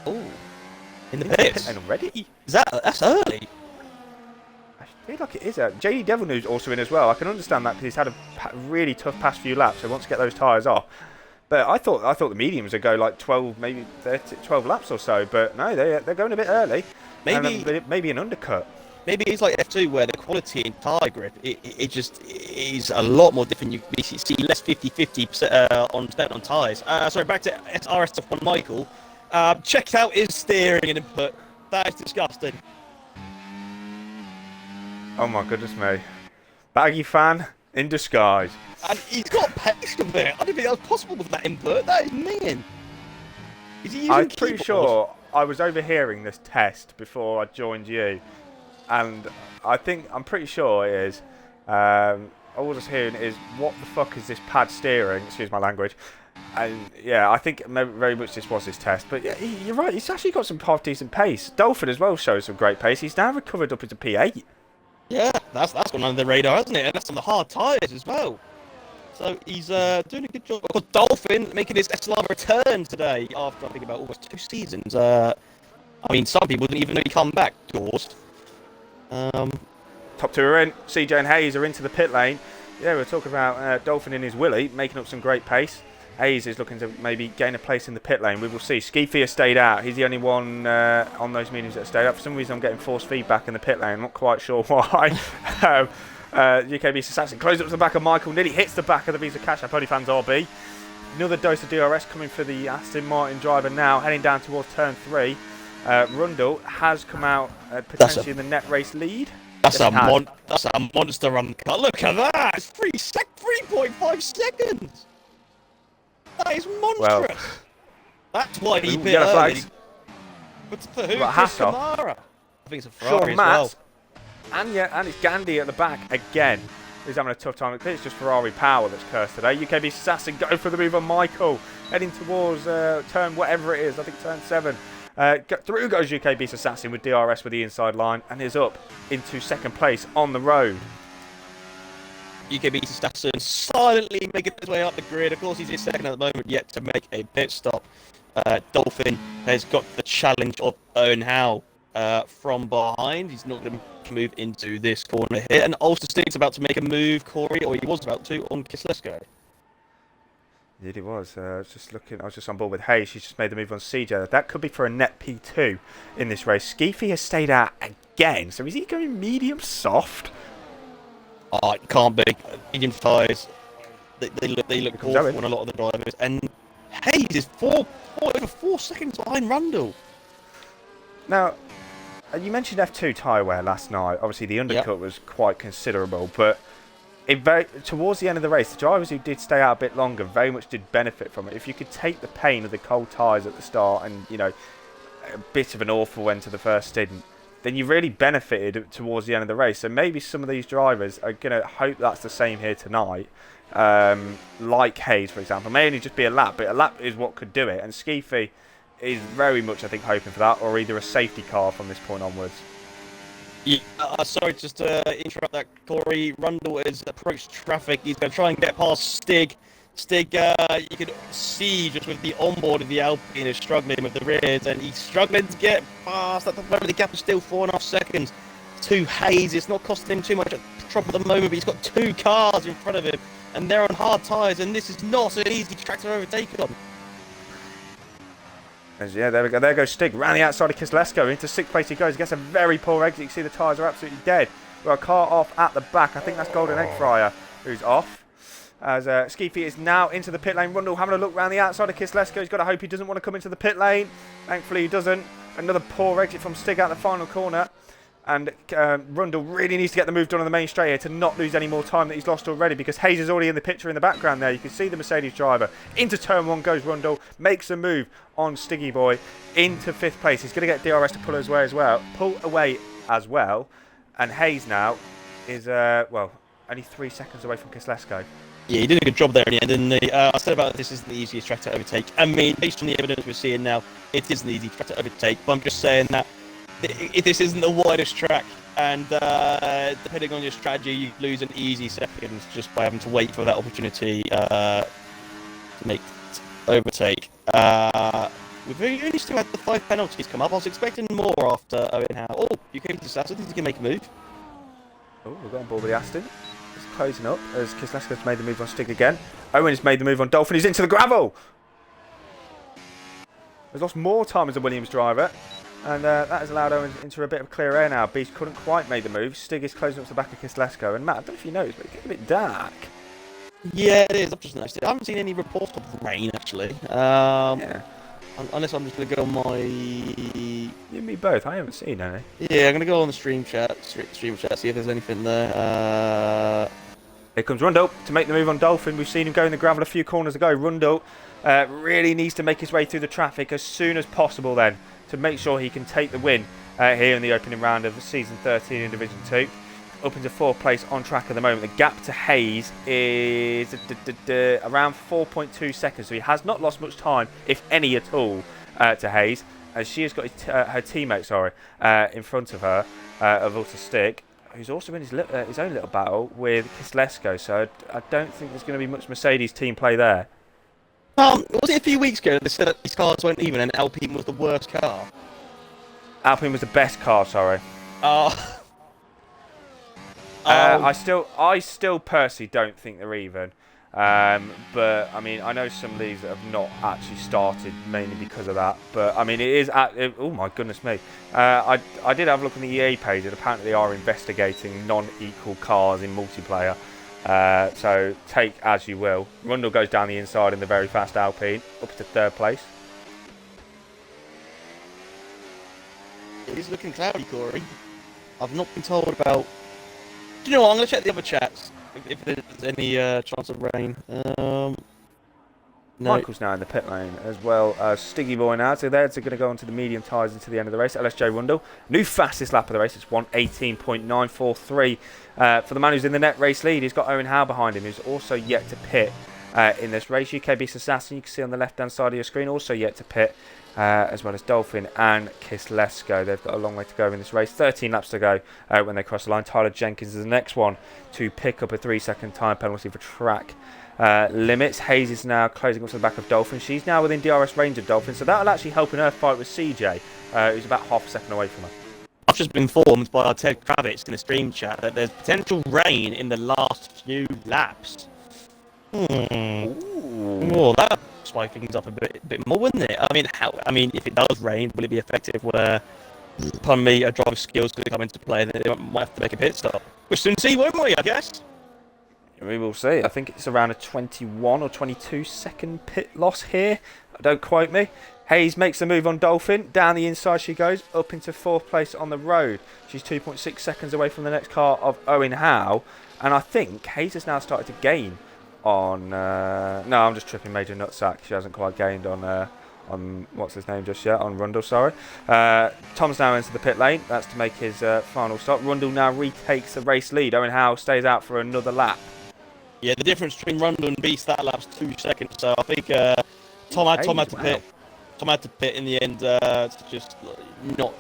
In the pits. And already? That's early. I feel like it is. JD Devil News also in as well. I can understand that because he's had a really tough past few laps, so wants to get those tyres off. But I thought the mediums would go like 12, maybe 12 laps or so. But no, they're going a bit early. Maybe an undercut. maybe it's like F2 where the quality in tyre grip it just is a lot more different. You see less 50-50 on tyres. Sorry, back to RS1 Michael. Check out his steering and input. That is disgusting. Oh my goodness me. Baggy fan in disguise. And he's got pace from there. I didn't think that was possible with that input. That is mean. Is he using I'm pretty keyboard? sure I was overhearing this test before I joined you, and I'm pretty sure it is. All I was hearing is, what the fuck is this pad steering? Excuse my language. And yeah, I think very much this was his test. But yeah, you're right. He's actually got some half decent pace. Dolphin as well shows some great pace. He's now recovered up into P8. Yeah, that's gone under the radar, hasn't it? And that's on the hard tyres as well. So he's doing a good job. Of course, Dolphin making his SLR return today after I think about almost 2 seasons. I mean, some people didn't even know he'd come back. Yours. Top 2 are in. CJ and Hayes are into the pit lane. Yeah, we're talking about Dolphin in his Willy making up some great pace. Hayes is looking to maybe gain a place in the pit lane. We will see. Skeefy has stayed out. He's the only one on those meetings that have stayed out. For some reason, I'm getting forced feedback in the pit lane. I'm not quite sure why. UKB Assassin closes up to the back of Michael. Nearly hits the back of the Visa Cash App Fans RB. Another dose of DRS coming for the Aston Martin driver now, heading down towards turn 3. Rundle has come out potentially in the net race lead. That's a monster run cut. Look at that! It's 3.5 seconds! That is monstrous! Well, that's why he bit yellow early. flags. But for who? Got Chris Hassel. Kamara. I think it's a Ferrari Sean as Matt, well. and it's Gandhi at the back again. He's having a tough time. It's just Ferrari power that's cursed today. UKB Assassin go for the move on Michael, heading towards turn whatever it is. I think turn 7. Through goes UKB Assassin with DRS with the inside line and is up into second place on the road. UKB Assassin silently making his way up the grid. Of course, he's in second at the moment, yet to make a pit stop. Dolphin has got the challenge of Owen Howe from behind. He's not going to move into this corner here. And Ulster Stig's about to make a move, Corey, or he was about to, on Kislesko. Indeed, it was. I was just on board with Hayes. She's just made the move on CJ. That could be for a net P2 in this race. Skeefy has stayed out again. So is he going medium soft? Oh, it can't be. Medium tyres. They look awful on a lot of the drivers. And Hayes is over 4 seconds behind Rundle. Now, you mentioned F2 tyre wear last night. Obviously, the undercut was quite considerable, but towards the end of the race, the drivers who did stay out a bit longer very much did benefit from it. If you could take the pain of the cold tyres at the start and, a bit of an awful end to the first stint, then you really benefited towards the end of the race. So maybe some of these drivers are going to hope that's the same here tonight. Like Hayes, for example. May only just be a lap, but a lap is what could do it. And Skeefy is very much, I think, hoping for that, or either a safety car from this point onwards. Yeah, sorry, just to interrupt that, Corey. Rundle has approached traffic. He's going to try and get past Stig. Stig, you can see just with the onboard of the Alpine is struggling with the rears, and he's struggling to get past. At the moment, the gap is still 4.5 seconds to Hayes. It's not costing him too much trouble at the moment, but he's got 2 cars in front of him, and they're on hard tyres, and this is not an easy track to overtake on. Yeah, there we go. There goes Stig. Round the outside of Kislesko. Into 6th place he goes. He gets a very poor exit. You can see the tyres are absolutely dead. We've got a car off at the back. I think that's Golden Egg Fryer who's off. As Skeefy is now into the pit lane. Rundle having a look round the outside of Kislesko. He's got to hope he doesn't want to come into the pit lane. Thankfully he doesn't. Another poor exit from Stig out the final corner. And Rundle really needs to get the move done on the main straight here to not lose any more time that he's lost already, because Hayes is already in the picture in the background there. You can see the Mercedes driver. Into turn 1 goes Rundle, makes a move on Stiggy Boy into 5th place. He's going to get DRS to pull away as well. And Hayes now is, only 3 seconds away from Kislesko. Yeah, he did a good job there in the end, didn't he? I said about this isn't the easiest track to overtake. I mean, based on the evidence we're seeing now, it is an easy track to overtake, but I'm just saying that if this isn't the widest track, and depending on your strategy, you lose an easy seconds just by having to wait for that opportunity to make overtake. We've only still had the 5 penalties come up. I was expecting more after Owen Howe. Oh, you came to Saturday. Did you make a move? Oh, we've got on board with the Aston. It's closing up as Kislesko's made the move on Stig again. Owen has made the move on Dolphin. He's into the gravel. He's lost more time as a Williams driver. And that has allowed Owen into a bit of clear air now. Beast couldn't quite make the move. Stig is closing up to the back of Kislesko. And Matt, I don't know if you noticed, but it's getting a bit dark. Yeah, it is. I've just noticed it. I haven't seen any reports of rain, actually. Yeah. Unless I'm just going to go on my... You and me both. I haven't seen any. Yeah, I'm going to go on the stream chat, see if there's anything there. Here comes Rundle to make the move on Dolphin. We've seen him go in the gravel a few corners ago. Rundle really needs to make his way through the traffic as soon as possible then to make sure he can take the win here in the opening round of Season 13 in Division 2. Up into 4th place on track at the moment. The gap to Hayes is around 4.2 seconds, so he has not lost much time, if any at all, to Hayes, as she has got her teammate, in front of her, of Ulta Stick, who's also in his own little battle with Kislesko, so I don't think there's going to be much Mercedes team play there. Was it a few weeks ago that they said that these cars weren't even and Alpine was the worst car? Alpine was the best car, sorry. I still personally don't think they're even. But I mean, I know some leagues that have not actually started mainly because of that. But I mean, it is. Oh my goodness me! I did have a look on the EA page, and apparently they are investigating non-equal cars in multiplayer. So take as you will. Rundle goes down the inside in the very fast Alpine, up to 3rd place. It is looking cloudy, Corey. I've not been told about. Do you know what? I'm going to check the other chats if there's any chance of rain. No. Michael's now in the pit lane as well as Stiggy Boy now. So they're going to go on to the medium tyres into the end of the race. LSJ Rundle, new fastest lap of the race. It's 1:18.943 for the man who's in the net race lead. He's got Owen Howe behind him, who's also yet to pit in this race. UK Beast Assassin, you can see on the left-hand side of your screen, also yet to pit. As well as Dolphin and Kislesko. They've got a long way to go in this race. 13 laps to go when they cross the line. Tyler Jenkins is the next one to pick up a 3-second time penalty for track limits. Hayes is now closing up to the back of Dolphin. She's now within DRS range of Dolphin, so that'll actually help in her fight with CJ, who's about half a second away from her. I've just been informed by our Ted Kravitz in the stream chat that there's potential rain in the last few laps. Well, that spice things up a bit more, wouldn't it? I mean, if it does rain, will it be effective where, pardon me, a driver's skills could come into play and they might have to make a pit stop? We'll soon see, won't we, I guess? We will see. I think it's around a 21 or 22 second pit loss here. Don't quote me. Hayes makes the move on Dolphin. Down the inside she goes, up into 4th place on the road. She's 2.6 seconds away from the next car of Owen Howe. And I think Hayes has now started to gain on... no, I'm just tripping Major Nutsack. She hasn't quite gained on what's his name just yet, on Rundle, sorry. Tom's now into the pit lane. That's to make his final stop. Rundle now retakes the race lead. Owen Howe stays out for another lap. Yeah, the difference between Rundle and Beast, that lap's 2 seconds. So I think Tom had to pit. Tom had to pit in the end to just not...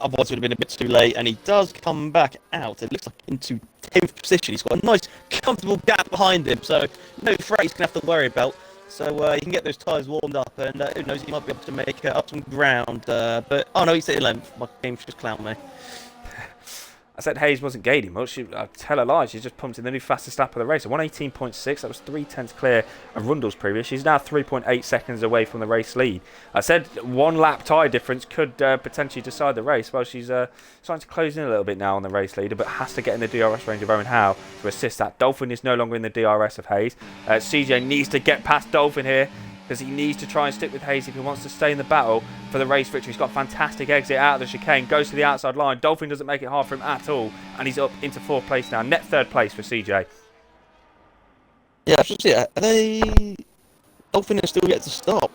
Otherwise, it would have been a bit too late, and he does come back out. It looks like into 10th position. He's got a nice, comfortable gap behind him, so no freight he's going to have to worry about. So he can get those tyres warmed up, and who knows, he might be able to make up some ground. But, oh no, he's at 11th. My game's just clowned me. I said Hayes wasn't gaining much. I tell a lie. She's just pumped in the new fastest lap of the race. A 1:18.6. That was 3/10 clear of Rundle's previous. She's now 3.8 seconds away from the race lead. I said 1 lap tyre difference could potentially decide the race. Well, she's starting to close in a little bit now on the race leader, but has to get in the DRS range of Owen Howe to assist that. Dolphin is no longer in the DRS of Hayes. CJ needs to get past Dolphin here, because he needs to try and stick with Hayes if he wants to stay in the battle for the race victory. He's got a fantastic exit out of the chicane, goes to the outside line. Dolphin doesn't make it hard for him at all, and he's up into 4th place now. Net 3rd place for CJ. Yeah, I should see it. Are they... Dolphin is still yet to stop.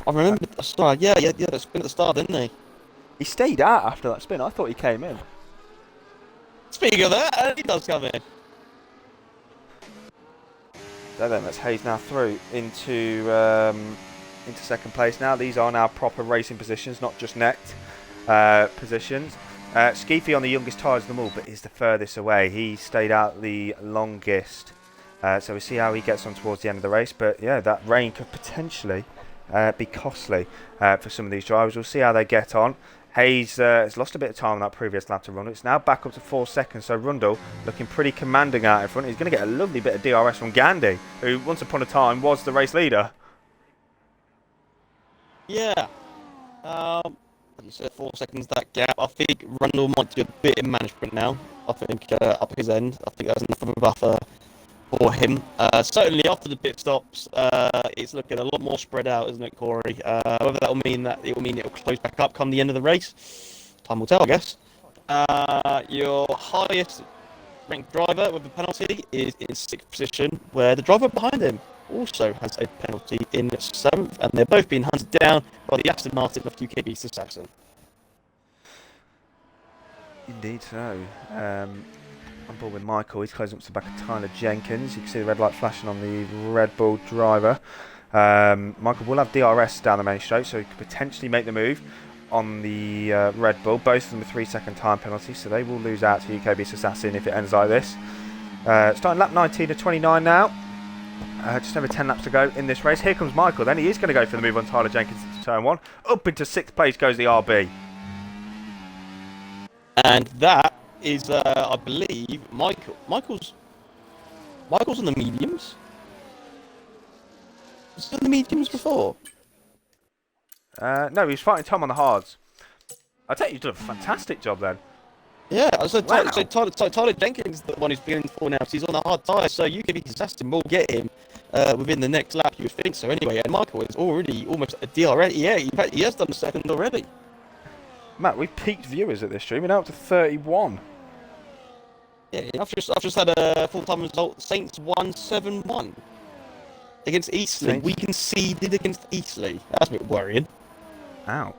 I remember the start. Yeah, the spin at the start, didn't he? He stayed out after that spin. I thought he came in. Speaking of that, he does come in. So then that's Hayes now through into 2nd place now. These are now proper racing positions, not just net positions. Skeefy on the youngest tyres of them all, but is the furthest away. He stayed out the longest. So we'll see how he gets on towards the end of the race. But yeah, that rain could potentially be costly for some of these drivers. We'll see how they get on. Hayes has lost a bit of time on that previous lap to Rundle. It's now back up to 4 seconds, so Rundle looking pretty commanding out in front. He's going to get a lovely bit of DRS from Gandhi, who once upon a time was the race leader. Yeah. Like you said, 4 seconds that gap. I think Rundle might do a bit of management now. I think up his end. I think that's enough of a buffer for him. Certainly after the pit stops, it's looking a lot more spread out, isn't it, Corey? Whether that will mean that it will mean it'll close back up come the end of the race, time will tell, I guess. Your highest ranked driver with a penalty is in sixth position, where the driver behind him also has a penalty in seventh, and they're both being hunted down by the Aston Martin of UKB Saxon. Indeed so. On board with Michael. He's closing up to the back of Tyler Jenkins. You can see the red light flashing on the Red Bull driver. Michael will have DRS down the main straight, so he could potentially make the move on the Red Bull. Both of them with 3-second time penalties, so they will lose out to UKB Assassin if it ends like this. Starting lap 19 of 29 now. Just over 10 laps to go in this race. Here comes Michael then. He is going to go for the move on Tyler Jenkins into turn 1. Up into 6th place goes the RB. And that is, I believe, Michael's on the mediums. Was he on the mediums before? No, he was fighting Tom on the hards. I tell you, you've done a fantastic job then. Yeah, so, Wow. Tyler Jenkins is the one who's been in for now. He's on a hard tyre, so UKB Assassin will get him within the next lap. You would think so, anyway. And Michael is already almost a DRS. Yeah, he has done the second already. Matt, we've peaked viewers at this stream. We're now up to 31. Yeah, I've just had a full-time result. Saints 1-7-1 against Eastleigh. Saints. We conceded against Eastleigh. That's a bit worrying. Ouch.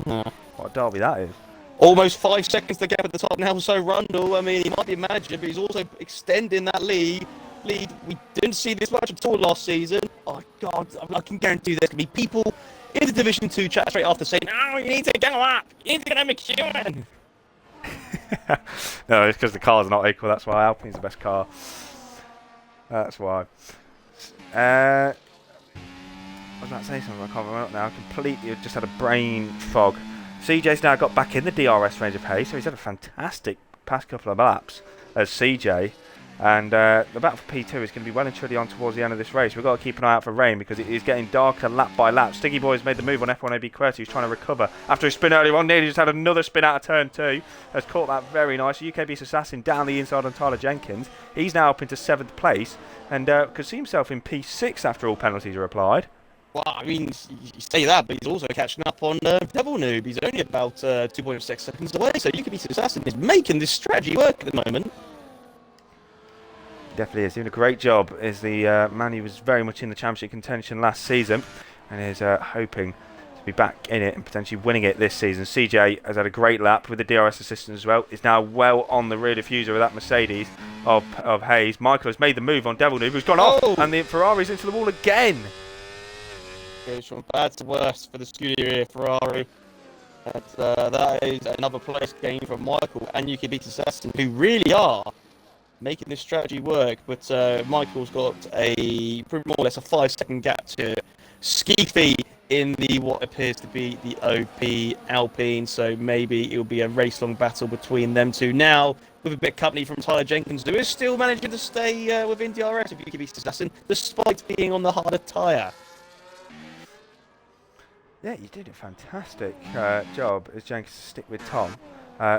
What a derby that is. Almost 5 seconds to gap at the top now. So Rundle, I mean, he might be a manager, but he's also extending that lead. We didn't see this much at all last season. Oh God, I can guarantee there's gonna be people in the Division 2 chat straight after saying, "No, you need to go up. You need to go McEwen." No, it's because the car's not equal. That's why Alpine's the best car. That's why. I was about to say something. I can't remember now. I completely just had a brain fog. CJ's now got back in the DRS range of Hayes, so he's had a fantastic past couple of laps as CJ. And the battle for P2 is going to be well and truly on towards the end of this race. We've got to keep an eye out for rain because it is getting darker lap by lap. Stiggy Boy's made the move on F1 AB Querty, who's trying to recover after a spin earlier on. Nearly just had another spin out of turn 2. Has caught that very nice. UKB's Assassin down the inside on Tyler Jenkins. He's now up into 7th place and could see himself in P6 after all penalties are applied. Well, I mean, you say that, but he's also catching up on Devil Noob. He's only about 2.6 seconds away, so UKB Assassin is making this strategy work at the moment. Definitely is doing a great job. Is the man who was very much in the championship contention last season and is hoping to be back in it and potentially winning it this season. CJ has had a great lap with the DRS assistance as well. Is now well on the rear diffuser of that Mercedes of Hayes. Michael has made the move on Devil Noob, who's gone off, and the Ferrari's into the wall again. Goes from bad to worse for the Scuderia Ferrari. And, that is another place gain from Michael and UKB Assassin, who really are making this strategy work. But Michael's got a pretty more or less a 5-second gap to Skeefy in the what appears to be the OP Alpine. So maybe it'll be a race-long battle between them two now, with a bit of company from Tyler Jenkins, who is still managing to stay within DRS of UKB Assassin, despite being on the harder tyre. Yeah, you did a fantastic job as Jenkins to stick with Tom,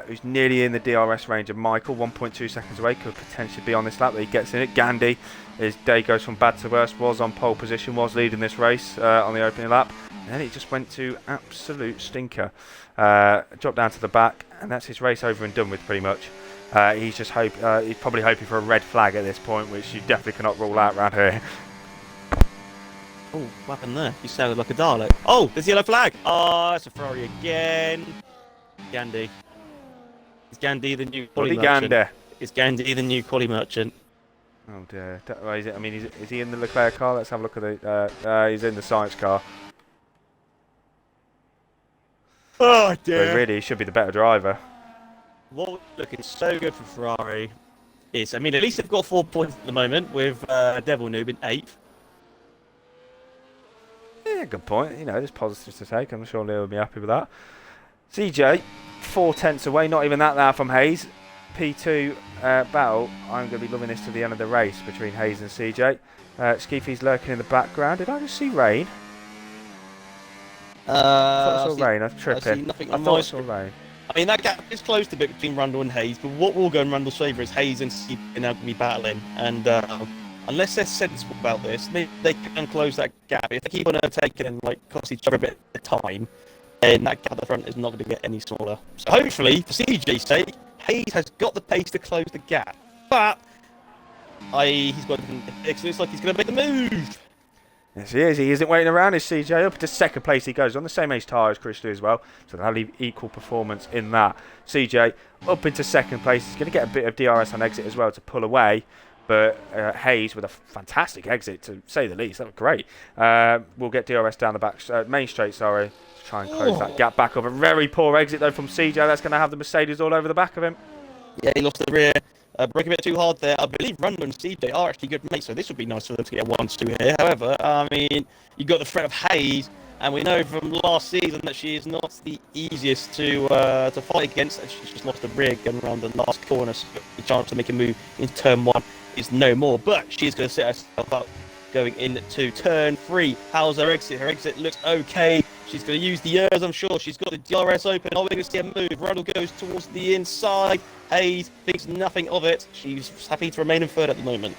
who's nearly in the DRS range of Michael, 1.2 seconds away, could potentially be on this lap, but he gets in it. Gandhi, his day goes from bad to worse, was on pole position, was leading this race on the opening lap, and then it just went to absolute stinker. Dropped down to the back, and that's his race over and done with pretty much. He's probably hoping for a red flag at this point, which you definitely cannot rule out around here. Oh, what happened there? You sounded like a Dalek. Oh, there's the yellow flag. Oh, it's a Ferrari again. Gandhi. Is Gandhi the new quality merchant? Is Gandhi the new quality merchant? Oh dear. Is he in the Leclerc car? Let's have a look at the. He's in the science car. Oh dear. But really, he should be the better driver. What looking so good for Ferrari is, at least they've got 4 points at the moment with Devil Noob in 8th. Yeah, good point. There's positives to take. I'm sure Leo will be happy with that. CJ, 4 tenths away, not even that now from Hayes. P2 battle. I'm going to be loving this to the end of the race between Hayes and CJ. Skeefy's lurking in the background. Did I just see rain? I thought I saw See, rain. I was I see tripping. nothing I on thought my I saw screen. rain. I mean, that gap is closed a bit between Rundle and Hayes, but what will go in Rundle's favour is Hayes and Steve are now going to be battling. And unless they're sensible about this, they can close that gap. If they keep on overtaking and like cost each other a bit of time, then that gap at the front is not going to get any smaller. So hopefully, for CJ's sake, Hayes has got the pace to close the gap. But he's got it looks like he's going to make the move. Yes, he is. He isn't waiting around. Is CJ up to second place? He goes on the same age tyre as Christy as well, so they'll have equal performance in that. CJ up into second place. He's going to get a bit of DRS on exit as well to pull away, but Hayes with a fantastic exit to say the least. That was great. We'll get DRS down the back main straight. Sorry, to try and close that gap back up. A very poor exit though from CJ. That's going to have the Mercedes all over the back of him. Yeah, he lost the rear. Broke a bit too hard there. I believe Rundle and CJ are actually good mates, so this would be nice for them to get a 1-2 here. However, I mean, you got the threat of Hayes, and we know from last season that she is not the easiest to fight against. And she's just lost the rear going around the last corner, so the chance to make a move into turn 1 is no more. But she's going to set herself up going into turn 3. How's her exit? Her exit looks okay. She's going to use the ears, I'm sure. She's got the DRS open. Are we going to see a move? Rundle goes towards the inside. Hayes thinks nothing of it. She's happy to remain in third at the moment.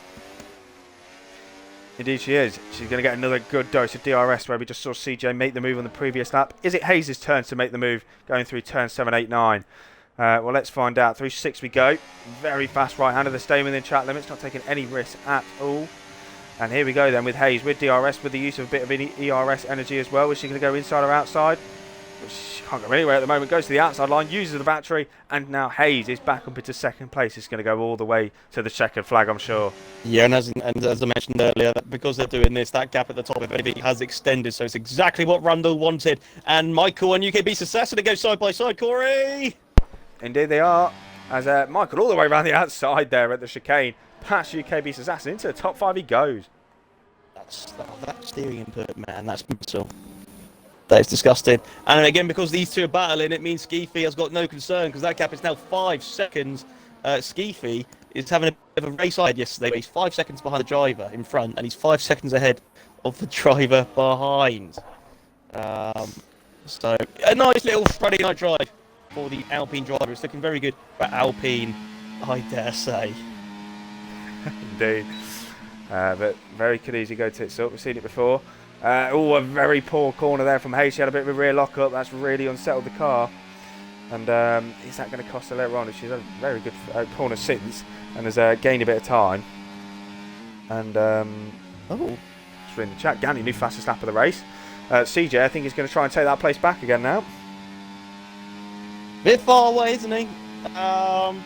Indeed she is. She's going to get another good dose of DRS where we just saw CJ make the move on the previous lap. Is it Hayes' turn to make the move going through turn 7, 8, 9? Well, let's find out. Through 6 we go. Very fast right-hander. They're staying within track limits, not taking any risks at all. And here we go then with Hayes, with DRS, with the use of a bit of ERS energy as well. Is she going to go inside or outside? Which she can't go anywhere at the moment. Goes to the outside line, uses the battery, and now Hayes is back up into second place. It's going to go all the way to the checkered flag, I'm sure. Yeah, and as I mentioned earlier, because they're doing this, that gap at the top, if anything, has extended. So it's exactly what Rundle wanted. And Michael and UKB Success are going to go side by side, Corey. Indeed they are. As Michael all the way around the outside there at the chicane. Past UKB's Assassin into the top 5 he goes. That steering input, man, that's brutal. That is disgusting. And again, because these two are battling, it means Skeefy has got no concern because that gap is now 5 seconds. Skeefy is having a bit of a race side yesterday, but he's 5 seconds behind the driver in front, and he's 5 seconds ahead of the driver behind. So a nice little Friday night drive for the Alpine driver. It's looking very good for Alpine, I dare say. Indeed. But very could easily go tits up. We've seen it before. A very poor corner there from Hayes. She had a bit of a rear lock-up. That's really unsettled the car. And is that going to cost her later on? She's had a very good corner since and has gained a bit of time. And, just in the chat, Gandhi, new fastest lap of the race. CJ, I think he's going to try and take that place back again now. Bit far away, isn't he?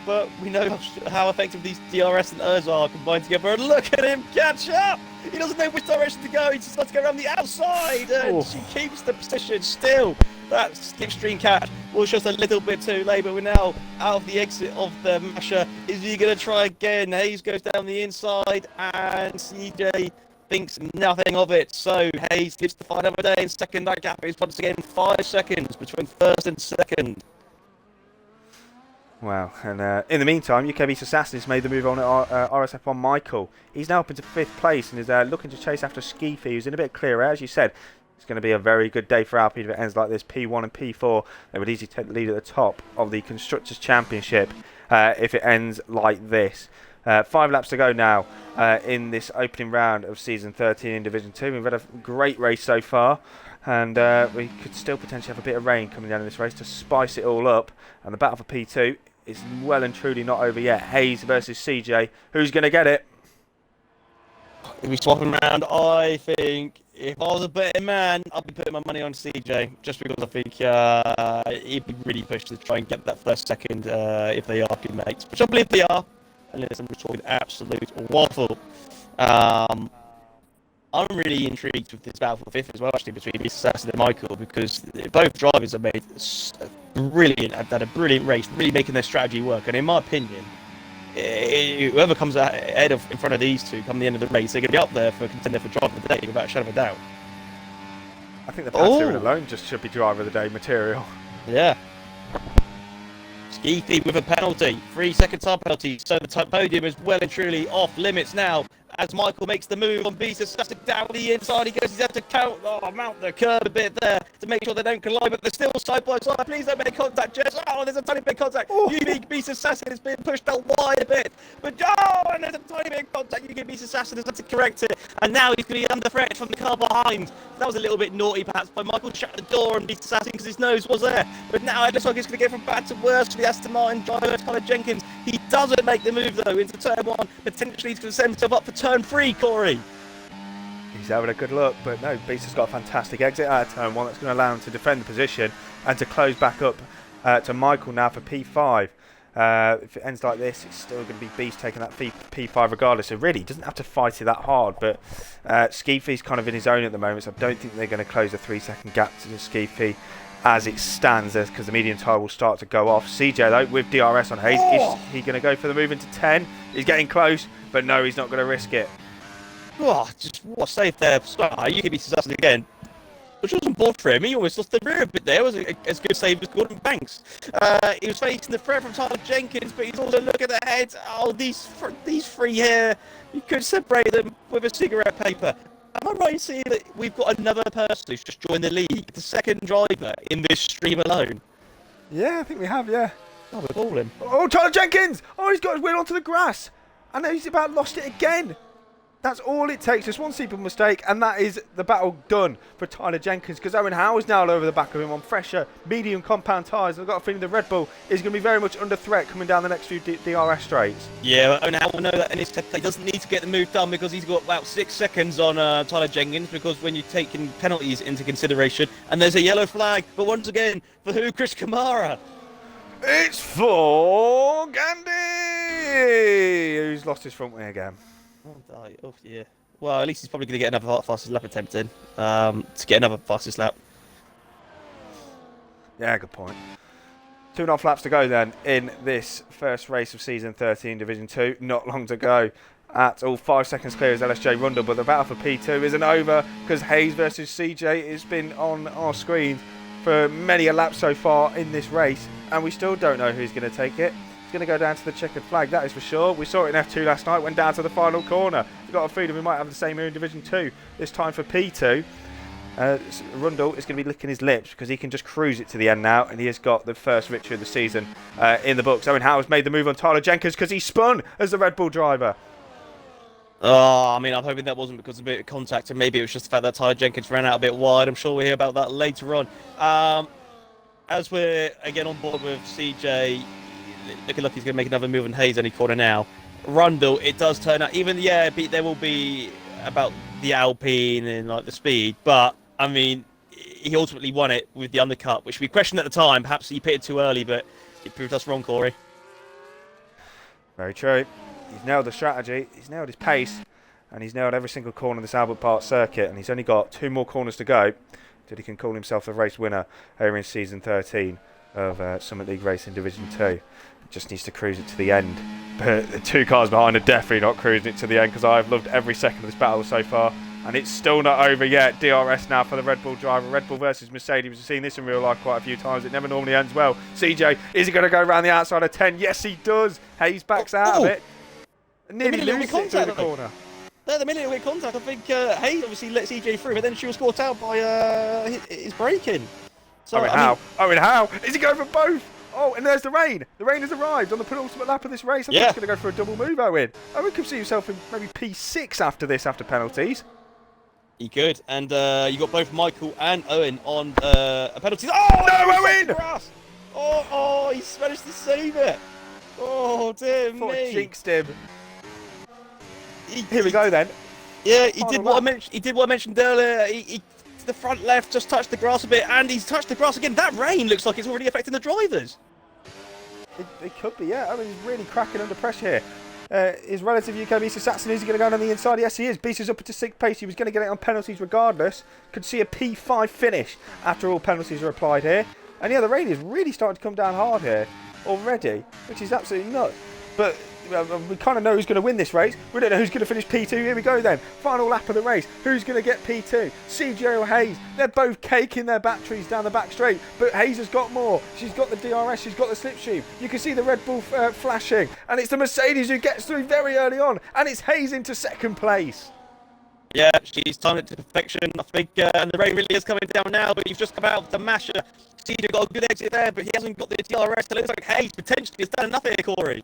But we know how effective these DRS and ERS are combined together. And look at him catch up! He doesn't know which direction to go. He just wants to go around the outside, and she keeps the position still. That slipstream catch was just a little bit too late, but we're now out of the exit of the Masher. Is he going to try again? Hayes goes down the inside, and CJ thinks nothing of it. So Hayes gives the fight another day in second. That gap is once again 5 seconds between first and second. Wow, and in the meantime, UKB's Assassin has made the move on RSF1 Michael. He's now up into 5th place and is looking to chase after Skeefy, who's in a bit clearer. As you said, it's going to be a very good day for Alpine if it ends like this. P1 and P4, they would easily take the lead at the top of the Constructors' Championship if it ends like this. 5 laps to go now in this opening round of Season 13 in Division 2. We've had a great race so far. And we could still potentially have a bit of rain coming down in this race to spice it all up. And the battle for P2 is well and truly not over yet. Hayes versus CJ. Who's going to get it? If we swap him around, I think if I was a betting man, I'd be putting my money on CJ. Just because I think he'd be really pushed to try and get that first second if they are good mates. Which I believe they are. Unless I'm just talking absolute waffle. I'm really intrigued with this battle for 5th as well, actually, between Assassin and Michael, because both drivers have made had a brilliant race, really making their strategy work. And in my opinion, whoever comes ahead in front of these two come the end of the race, they're going to be up there for a contender for driver of the day, without a shadow of a doubt. I think the pattern alone just should be driver of the day material. Yeah. Skeefy with a penalty, 3 second time penalty, so the podium is well and truly off limits now as Michael makes the move on Beast Assassin down the inside. He goes, he's had to mount the curb a bit there to make sure they don't collide, but they're still side by side. Please don't make contact, Jess. Oh, there's a tiny bit of contact. UV Beast Assassin is being pushed out wide a bit, but and there's a tiny bit of contact. UV Beast Assassin has had to correct it, and now he's going to be under threat from the car behind. That was a little bit naughty, perhaps, by Michael to shut the door on Beast Assassin because his nose was there, but now it looks like it's going to get from bad to worse for the Aston Martin driver, Tyler Jenkins. He doesn't make the move, though, into turn 1. Potentially he's going to set himself up for turn 3, Corey. He's having a good look, but no, Beast has got a fantastic exit out of turn 1 that's going to allow him to defend the position and to close back up to Michael now for P5. If it ends like this, it's still going to be Beast taking that P5 regardless. So really, he doesn't have to fight it that hard, but Skeefy's kind of in his own at the moment, so I don't think they're going to close the 3-second gap to Skeefy as it stands, because the medium tyre will start to go off. CJ, though, with DRS on Hayes, is he going to go for the move into 10? He's getting close, but no, he's not going to risk it. Oh, just what a save there. You could be successful again. Which wasn't bad for him. He almost lost the rear a bit there. It was as good a save as Gordon Banks. He was facing the threat from Tyler Jenkins, but he's also looking ahead. Oh, these three here, you could separate them with a cigarette paper. Am I right in saying that we've got another person who's just joined the league, the second driver in this stream alone? Yeah, I think we have, yeah. Oh, we're balling. Oh, Tyler Jenkins! Oh, he's got his wheel onto the grass. And now he's about lost it again. That's all it takes, just one simple mistake, and that is the battle done for Tyler Jenkins, because Owen Howe is now over the back of him on fresher, medium compound tyres. I've got a feeling the Red Bull is going to be very much under threat coming down the next few DRS straights. Yeah, Owen Howe will know that, and he doesn't need to get the move done because he's got about 6 seconds on Tyler Jenkins, because when you're taking penalties into consideration, and there's a yellow flag, but once again, for who? Chris Kamara. It's for Gandhi, who's lost his front wing again. Oh, yeah. Well, at least he's probably going to get another fastest lap attempt in to get another fastest lap. Yeah, good point. 2.5 laps to go then in this first race of season 13, Division 2. Not long to go at all. 5 seconds clear as LSJ Rundle, but the battle for P2 isn't over because Hayes versus CJ has been on our screen for many a lap so far in this race, and we still don't know who's going to take it. It's going to go down to the checkered flag, that is for sure. We saw it in F2 last night, went down to the final corner. We've got a feeling we might have the same here in Division 2, this time for P2. Rundle is going to be licking his lips because he can just cruise it to the end now, and he has got the first victory of the season in the books. Owen Howe has made the move on Tyler Jenkins because he spun as the Red Bull driver. Oh, I mean, I'm hoping that wasn't because of a bit of contact, and maybe it was just the fact that Tyler Jenkins ran out a bit wide. I'm sure we'll hear about that later on. As we're again on board with CJ, looking like he's going to make another move on Hayes any corner now. Rundle, it does turn out, there will be about the Alpine and like the speed, but I mean, he ultimately won it with the undercut, which we questioned at the time. Perhaps he pitted too early, but it proved us wrong, Corey. Very true. He's nailed the strategy, he's nailed his pace, and he's nailed every single corner of this Albert Park circuit, and he's only got 2 more corners to go till he can call himself the race winner here in season 13 of Summit League Racing Division 2. Just needs to cruise it to the end, but the 2 cars behind are definitely not cruising it to the end, because I've loved every second of this battle so far, and it's still not over yet. DRS now for the Red Bull driver. Red Bull versus Mercedes. We've seen this in real life quite a few times. It never normally ends well. CJ, is he going to go around the outside of 10? Yes, he does. Hayes backs out of it. Nearly loses it through the corner. The minute we contact, I think Hayes obviously let CJ through, but then she was caught out by his braking. So, Owen Howe. Is he going for both? Oh, and there's the rain. The rain has arrived on the penultimate lap of this race. I think he's going to go for a double move, Owen. Owen could see himself in maybe P6 after this, after penalties. He could. And you got both Michael and Owen on a penalty. Oh, no, Owen! Oh, he's managed to save it. Oh, dear me. Thought I jinxed him. Here we go then. Yeah, he did what I mentioned earlier. He the front left just touched the grass a bit, and he's touched the grass again. That rain looks like it's already affecting the drivers. It could be, yeah. I mean, he's really cracking under pressure here. His relative UK Beast Assassin, is he going to go down the inside? Yes, he is. Beast is up to 6th place. He was going to get it on penalties regardless. Could see a P5 finish after all penalties are applied here. And yeah, the rain is really starting to come down hard here already, which is absolutely nuts. but we kind of know who's going to win this race. We don't know who's going to finish P2. Here we go then. Final lap of the race. Who's going to get P2? CJ or Hayes? They're both caking their batteries down the back straight, but Hayes has got more. She's got the DRS, she's got the slipstream. You can see the Red Bull flashing, and it's the Mercedes who gets through very early on, and it's Hayes into second place. Yeah, she's timed it to perfection, I think, and the rain really is coming down now, but you've just come out of the masher. CJ got a good exit there, but he hasn't got the DRS, so it looks like Hayes potentially has done enough here, Corey.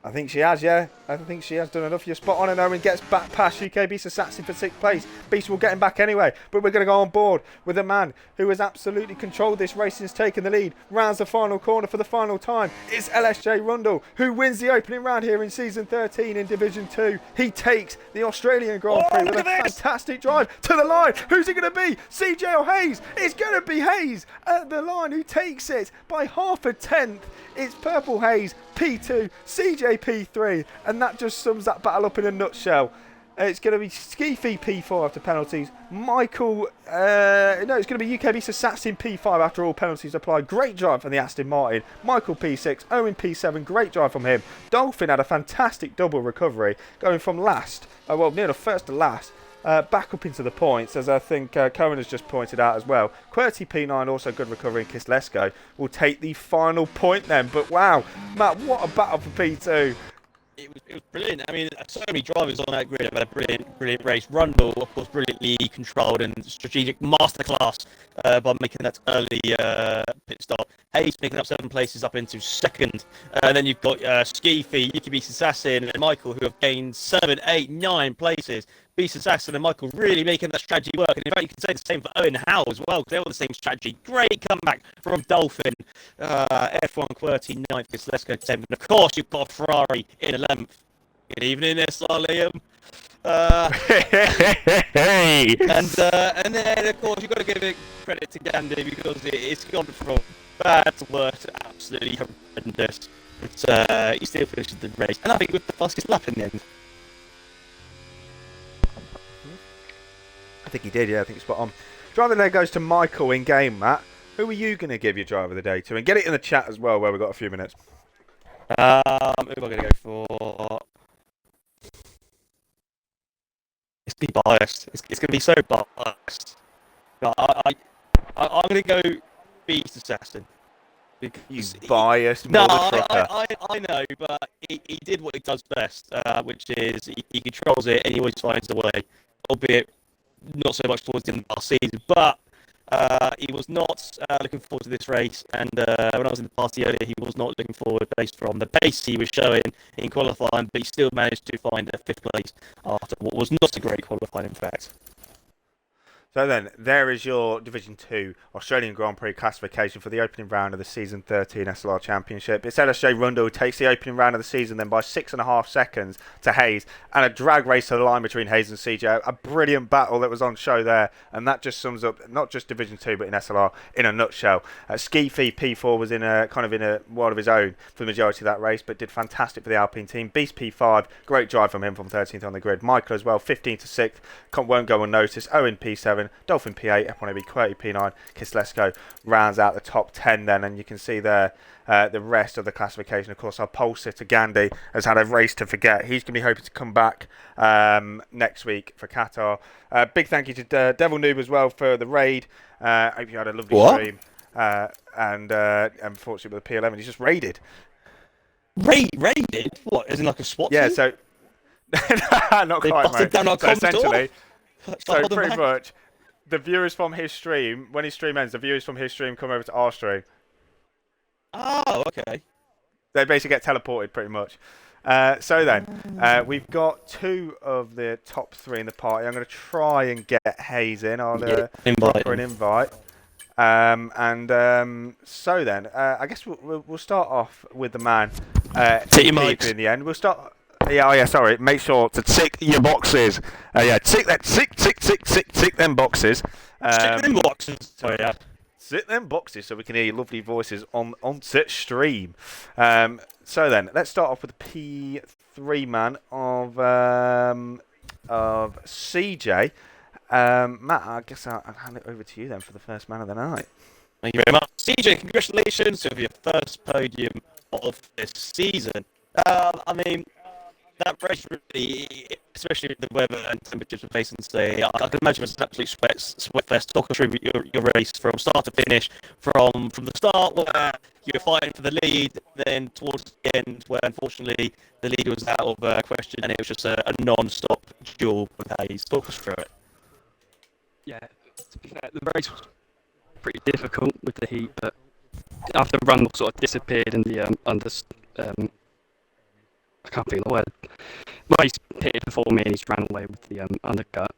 I think she has, yeah. I think she has done enough. You're spot on, and Owen gets back past UK Beast Assassin for 6th place. Beast will get him back anyway, but we're going to go on board with a man who has absolutely controlled this race since taking the lead. Rounds the final corner for the final time. It's LSJ Rundle, who wins the opening round here in Season 13 in Division 2. He takes the Australian Grand Prix with a fantastic drive to the line. Who's it going to be? CJ or Hayes? It's going to be Hayes at the line, who takes it by half a tenth. It's Purple Hayes, P2, CJ P3, and that just sums that battle up in a nutshell. It's going to be Skeefy P4 after penalties. Michael, it's going to be UK Beast Assassin P5 after all penalties applied. Great drive from the Aston Martin. Michael P6, Owen P7, great drive from him. Dolphin had a fantastic double recovery, going from last, near the first to last, back up into the points, as I think Cohen has just pointed out as well. QWERTY P9, also good recovery, and Kislesko will take the final point then. But wow, Matt, what a battle for P2. It was brilliant. I mean, so many drivers on that grid have had a brilliant race. Rundle, of course, brilliantly controlled and strategic masterclass by making that early pit stop. Hayes picking up 7 places up into second. And then you've got Skeefy, Yuki Beast Assassin, and Michael, who have gained 7, 8, 9 places. Beast Assassin and Michael really making that strategy work. And in fact, you can say the same for Owen Howe as well, because they were the same strategy. Great comeback from Dolphin. F1 QWERTY 9th, let's go 10th. And of course, you've got a Ferrari in 11th. Good evening, SLR Liam. And then, of course, you've got to give it credit to Gandhi, because it's gone from bad to worse to absolutely horrendous. But he still finishes the race. And I think with the fastest lap in the end. I think he did, yeah, I think he's spot on. Driver of the day goes to Michael in game, Matt. Who are you going to give your driver of the day to? And get it in the chat as well, where we've got a few minutes. Who am I going to go for? It's be biased. It's going to be so biased. I'm going to go Beast Assassin. You biased No, motherfucker. I know, but he did what he does best, which is he controls it and he always finds a way, albeit not so much towards the end of last season, but he was not looking forward to this race, and when I was in the party earlier, he was not looking forward based from the pace he was showing in qualifying, but he still managed to find a 5th place after what was not a great qualifying, in fact. So then, there is your Division 2 Australian Grand Prix classification for the opening round of the Season 13 SLR Championship. It's LSJ Rundle who takes the opening round of the season then by 6.5 seconds to Hayes, and a drag race to the line between Hayes and CJ. A brilliant battle that was on show there, and that just sums up not just Division 2 but in SLR in a nutshell. Skeefy P4 was in a world of his own for the majority of that race, but did fantastic for the Alpine team. Beast P5, great drive from him from 13th on the grid. Michael as well, 15th to 6th, won't go unnoticed. Owen P7, Dolphin P8, F1AB QWERTY P9, Kislesko rounds out the top 10 then, and you can see there the rest of the classification. Of course, our pole sitter Gandhi has had a race to forget. He's going to be hoping to come back next week for Qatar. Big thank you to Devil Noob as well for the raid. Hope you had a lovely stream. And unfortunately with the P11, he's just raided. Raided? What? As in like a SWAT team? Yeah, so not quite, mate. So essentially, so pretty much, the viewers from his stream, when his stream ends, the viewers from his stream come over to our stream. Oh, okay. They basically get teleported, pretty much. So then, we've got 2 of the top 3 in the party. I'm going to try and get Hayes in. I'll offer an invite. So then, I guess we'll start off with the man. Take your mics in the end. We'll start. Yeah, sorry. Make sure to tick your boxes. Tick them boxes. Tick them boxes. Sorry, yeah. Tick them boxes so we can hear your lovely voices on set stream. So then, let's start off with the P3 man of CJ. Matt, I guess I'll hand it over to you then for the first man of the night. Thank you very much. CJ, congratulations with your first podium of this season. I mean, that race really, especially with the weather and temperatures we're facing today, I can imagine it's an absolute sweat fest. Talk us through your race from start to finish, from the start where you were fighting for the lead, then towards the end where unfortunately the lead was out of question and it was just a non-stop duel with Hayes. Talk us through it. Yeah, to be fair, the race was pretty difficult with the heat, but after the run sort of disappeared in the I can't think of the word. Well, he's pitted before me and he's ran away with the undercut.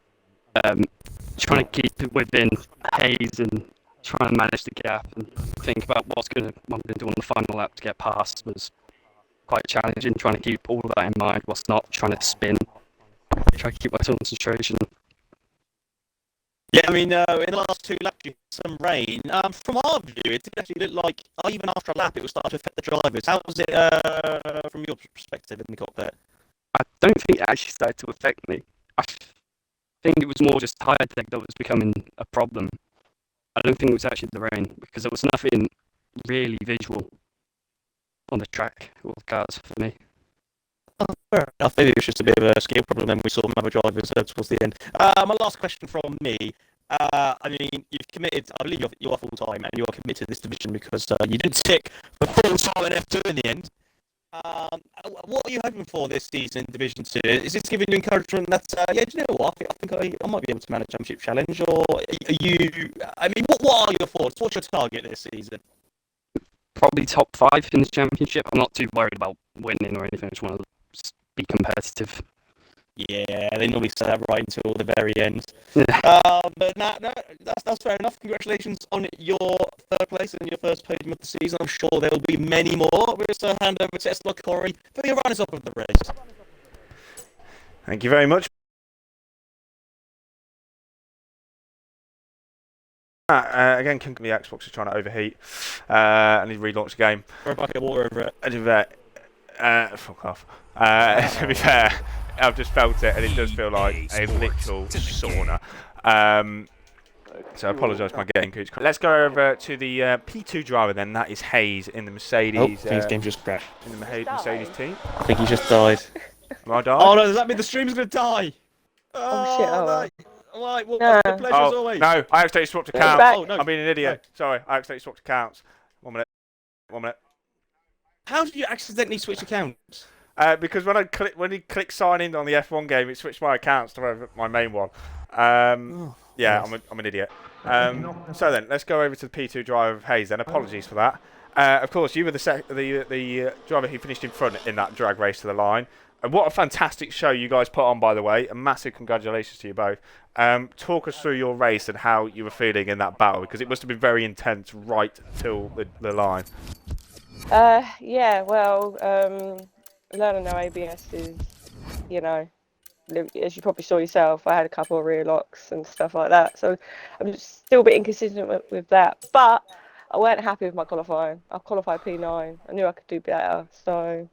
Trying to keep it within Hayes and trying to manage the gap and think about what I'm going to do on the final lap to get past was quite challenging. Trying to keep all of that in mind whilst not trying to spin. Try to keep my concentration. Yeah, I mean, in the last two laps, you had some rain. From our view, it did actually look like even after a lap, it was starting to affect the drivers. How was it from your perspective in the cockpit? I don't think it actually started to affect me. I think it was more just tire tech that was becoming a problem. I don't think it was actually the rain because there was nothing really visual on the track or the cars for me. Oh, fair enough. Maybe it was just a bit of a skill problem, and we saw other drivers towards the end. My last question from me. I mean, you've committed. I believe you are full time, and you are committed to this division because you didn't stick for full time in F2 in the end. What are you hoping for this season in Division 2? Is this giving you encouragement that, yeah, do you know what? I think I might be able to manage Championship Challenge, or are you? I mean, what are your thoughts? What's your target this season? Probably top 5 in the championship. I'm not too worried about winning or anything. I just want to be competitive. Yeah, they normally say that right until the very end. But no, that's fair enough. Congratulations on your third place and your first podium of the season. I'm sure there will be many more. We'll just hand over to SLR Corey for your runners-up of the race. Thank you very much. Again, King of the Xbox is trying to overheat. I need to relaunch the game. Throw a bucket of water over it. Fuck off. To be fair, I've just felt it, and it does feel like a literal sauna. So I apologise for my getting cooch. Let's go over to the P2 driver then. That is Hayes in the Mercedes. Things game just crashed. In the Mercedes team. I think he just died. Am I died? Oh no, does that mean the stream's going to die? Oh shit, oh well. Right, well, No. the pleasure as always. No, I accidentally swapped accounts. back. Oh, no. I'm being an idiot. No. Sorry, I accidentally swapped accounts. 1 minute. 1 minute. How did you accidentally switch accounts? Because when you click sign in on the F1 game, it switched my accounts to my main one. Yeah, I'm an idiot. So then, let's go over to the P2 driver of Hayes. Then, apologies for that. Of course, you were the driver who finished in front in that drag race to the line. And what a fantastic show you guys put on, by the way. A massive congratulations to you both. Talk us through your race and how you were feeling in that battle, because it must have been very intense right till the line. Yeah, well, learning no ABS is, you know, as you probably saw yourself, I had a couple of rear locks and stuff like that. So I'm still a bit inconsistent with that. But I weren't happy with my qualifying. I qualified P9. I knew I could do better. So,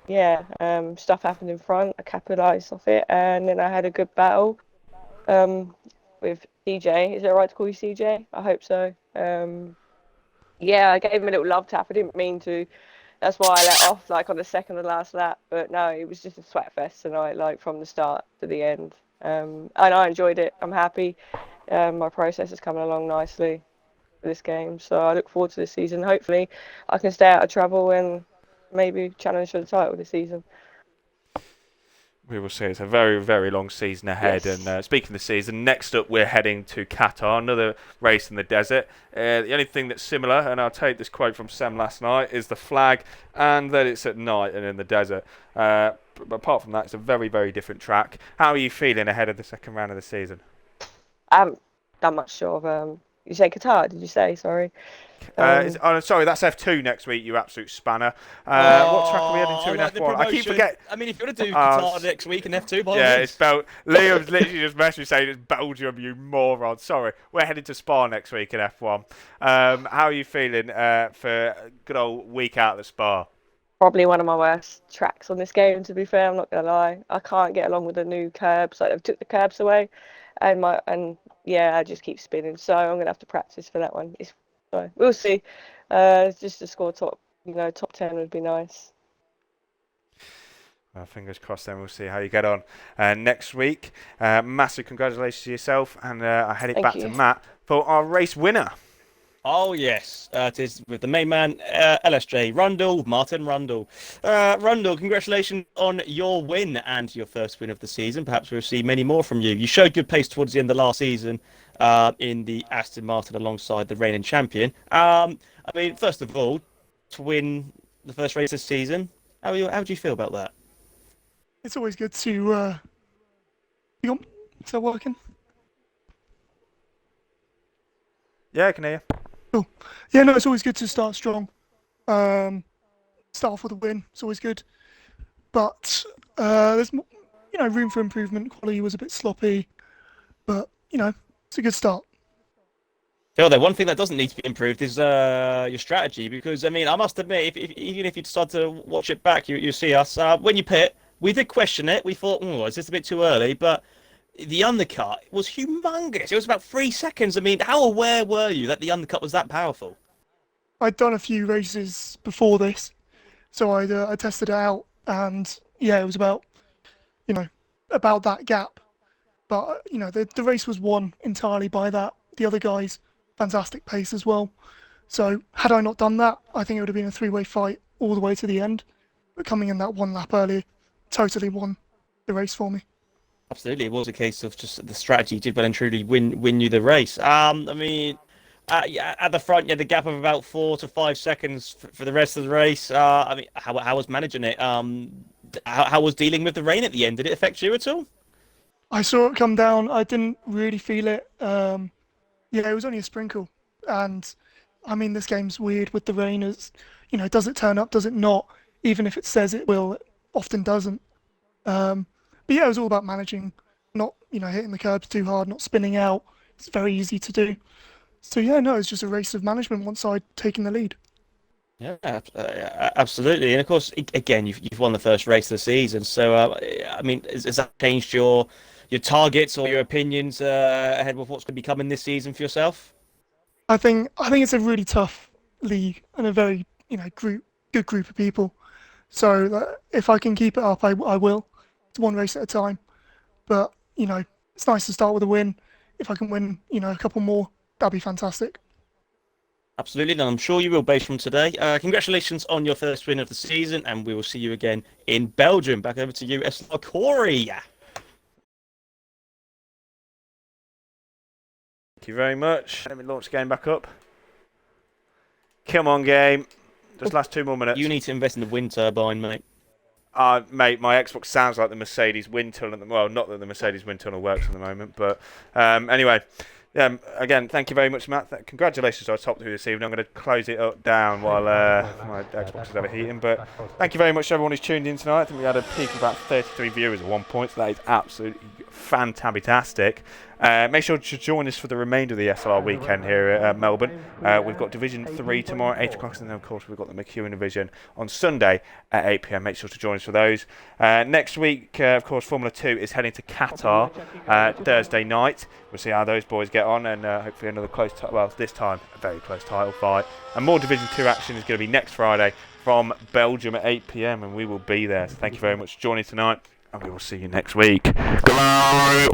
yeah, stuff happened in front. I capitalised off it. And then I had a good battle with CJ. Is it right to call you CJ? I hope so. Yeah, I gave him a little love tap. I didn't mean to. That's why I let off like on the second to last lap. But no, it was just a sweat fest tonight, like from the start to the end. And I enjoyed it. I'm happy. My process is coming along nicely for this game. So I look forward to this season. Hopefully I can stay out of trouble and maybe challenge for the title this season. We will see. It's a very, very long season ahead. Yes. And speaking of the season, next up we're heading to Qatar, another race in the desert. The only thing that's similar, and I'll take this quote from Sam last night, is the flag and that it's at night and in the desert. But apart from that, it's a very, very different track. How are you feeling ahead of the second round of the season? I haven't done much sort of. You say Qatar? Did you say? Sorry. Sorry, that's F2 next week, you absolute spanner. What track are we heading to in F1? I keep forgetting. I mean, if you want to do Qatar next week in F2, by all yeah, means. it's Liam's literally just messaged me saying it's Belgium, you moron. Sorry, we're headed to Spa next week in F1. How are you feeling for a good old week out at Spa? Probably one of my worst tracks on this game, to be fair. I'm not gonna lie. I can't get along with the new curbs. Like, they've took the curbs away, and yeah, I just keep spinning. So I'm gonna have to practice for that one. So we'll see. Just to score top 10 would be nice. Fingers crossed then, we'll see how you get on next week. Massive congratulations to yourself, and I head it Thank back you. to Matt for our race winner. Oh, yes. It is with the main man, LSJ Rundle, Martin Rundle. Rundle, congratulations on your win and your first win of the season. Perhaps we'll see many more from you. You showed good pace towards the end of last season in the Aston Martin alongside the reigning champion. I mean, first of all, to win the first race this season, how do you feel about that? It's always good to. Is that working? Yeah, I can hear you. Cool. Yeah, no, it's always good to start strong. Start off with a win. It's always good. But there's room for improvement. Quality was a bit sloppy, but it's a good start. Phil, one thing that doesn't need to be improved is your strategy, because I mean, I must admit, even if you decide to watch it back, you see us when you pit. We did question it. We thought, oh, is this a bit too early? But the undercut was humongous. It was about 3 seconds. I mean, how aware were you that the undercut was that powerful? I'd done a few races before this, so I tested it out, and yeah, it was about that gap. But the race was won entirely by that. The other guys, fantastic pace as well. So had I not done that, I think it would have been a three-way fight all the way to the end. But coming in that one lap early, totally won the race for me. Absolutely, it was a case of just the strategy did well and truly win you the race. I mean, at the front, you had the gap of about 4 to 5 seconds for the rest of the race. I mean, how was managing it? How was dealing with the rain at the end? Did it affect you at all? I saw it come down. I didn't really feel it. Yeah, it was only a sprinkle. And I mean, this game's weird with the rain. It's, does it turn up? Does it not? Even if it says it will, it often doesn't. But yeah, it was all about managing, not hitting the curbs too hard, not spinning out. It's very easy to do. So yeah, no, it's just a race of management once I'd taken the lead. Yeah, absolutely. And of course, again, you've won the first race of the season. So I mean, has that changed your targets or your opinions ahead of what's going to be coming this season for yourself? I think it's a really tough league and a very good group of people. So if I can keep it up, I will. It's one race at a time. But it's nice to start with a win. If I can win a couple more, that'd be fantastic. Absolutely, and I'm sure you will based from today. Congratulations on your first win of the season, and we will see you again in Belgium. Back over to you, SLR Corey. Thank you very much. Let me launch the game back up. Come on, game. Just last 2 more minutes. You need to invest in the wind turbine, mate. Mate, my Xbox sounds like the Mercedes wind tunnel. Well, not that the Mercedes wind tunnel works at the moment, but anyway. Again, thank you very much, Matt. Congratulations on our top 2 this evening. I'm going to close it up down while my Xbox is overheating. But thank you very much to everyone who's tuned in tonight. I think we had a peak of about 33 viewers at one point, so that is absolutely fantastic. Make sure to join us for the remainder of the SLR weekend here at Melbourne. We've got Division 3 tomorrow at 8 o'clock, and then, of course, we've got the McEwen Division on Sunday at 8 p.m. Make sure to join us for those. Next week, of course, Formula 2 is heading to Qatar Thursday night. We'll see how those boys get on, and hopefully another this time, a very close title fight. And more Division 2 action is going to be next Friday from Belgium at 8 p.m, and we will be there. So thank you very much for joining tonight, and we will see you next week. Goodbye.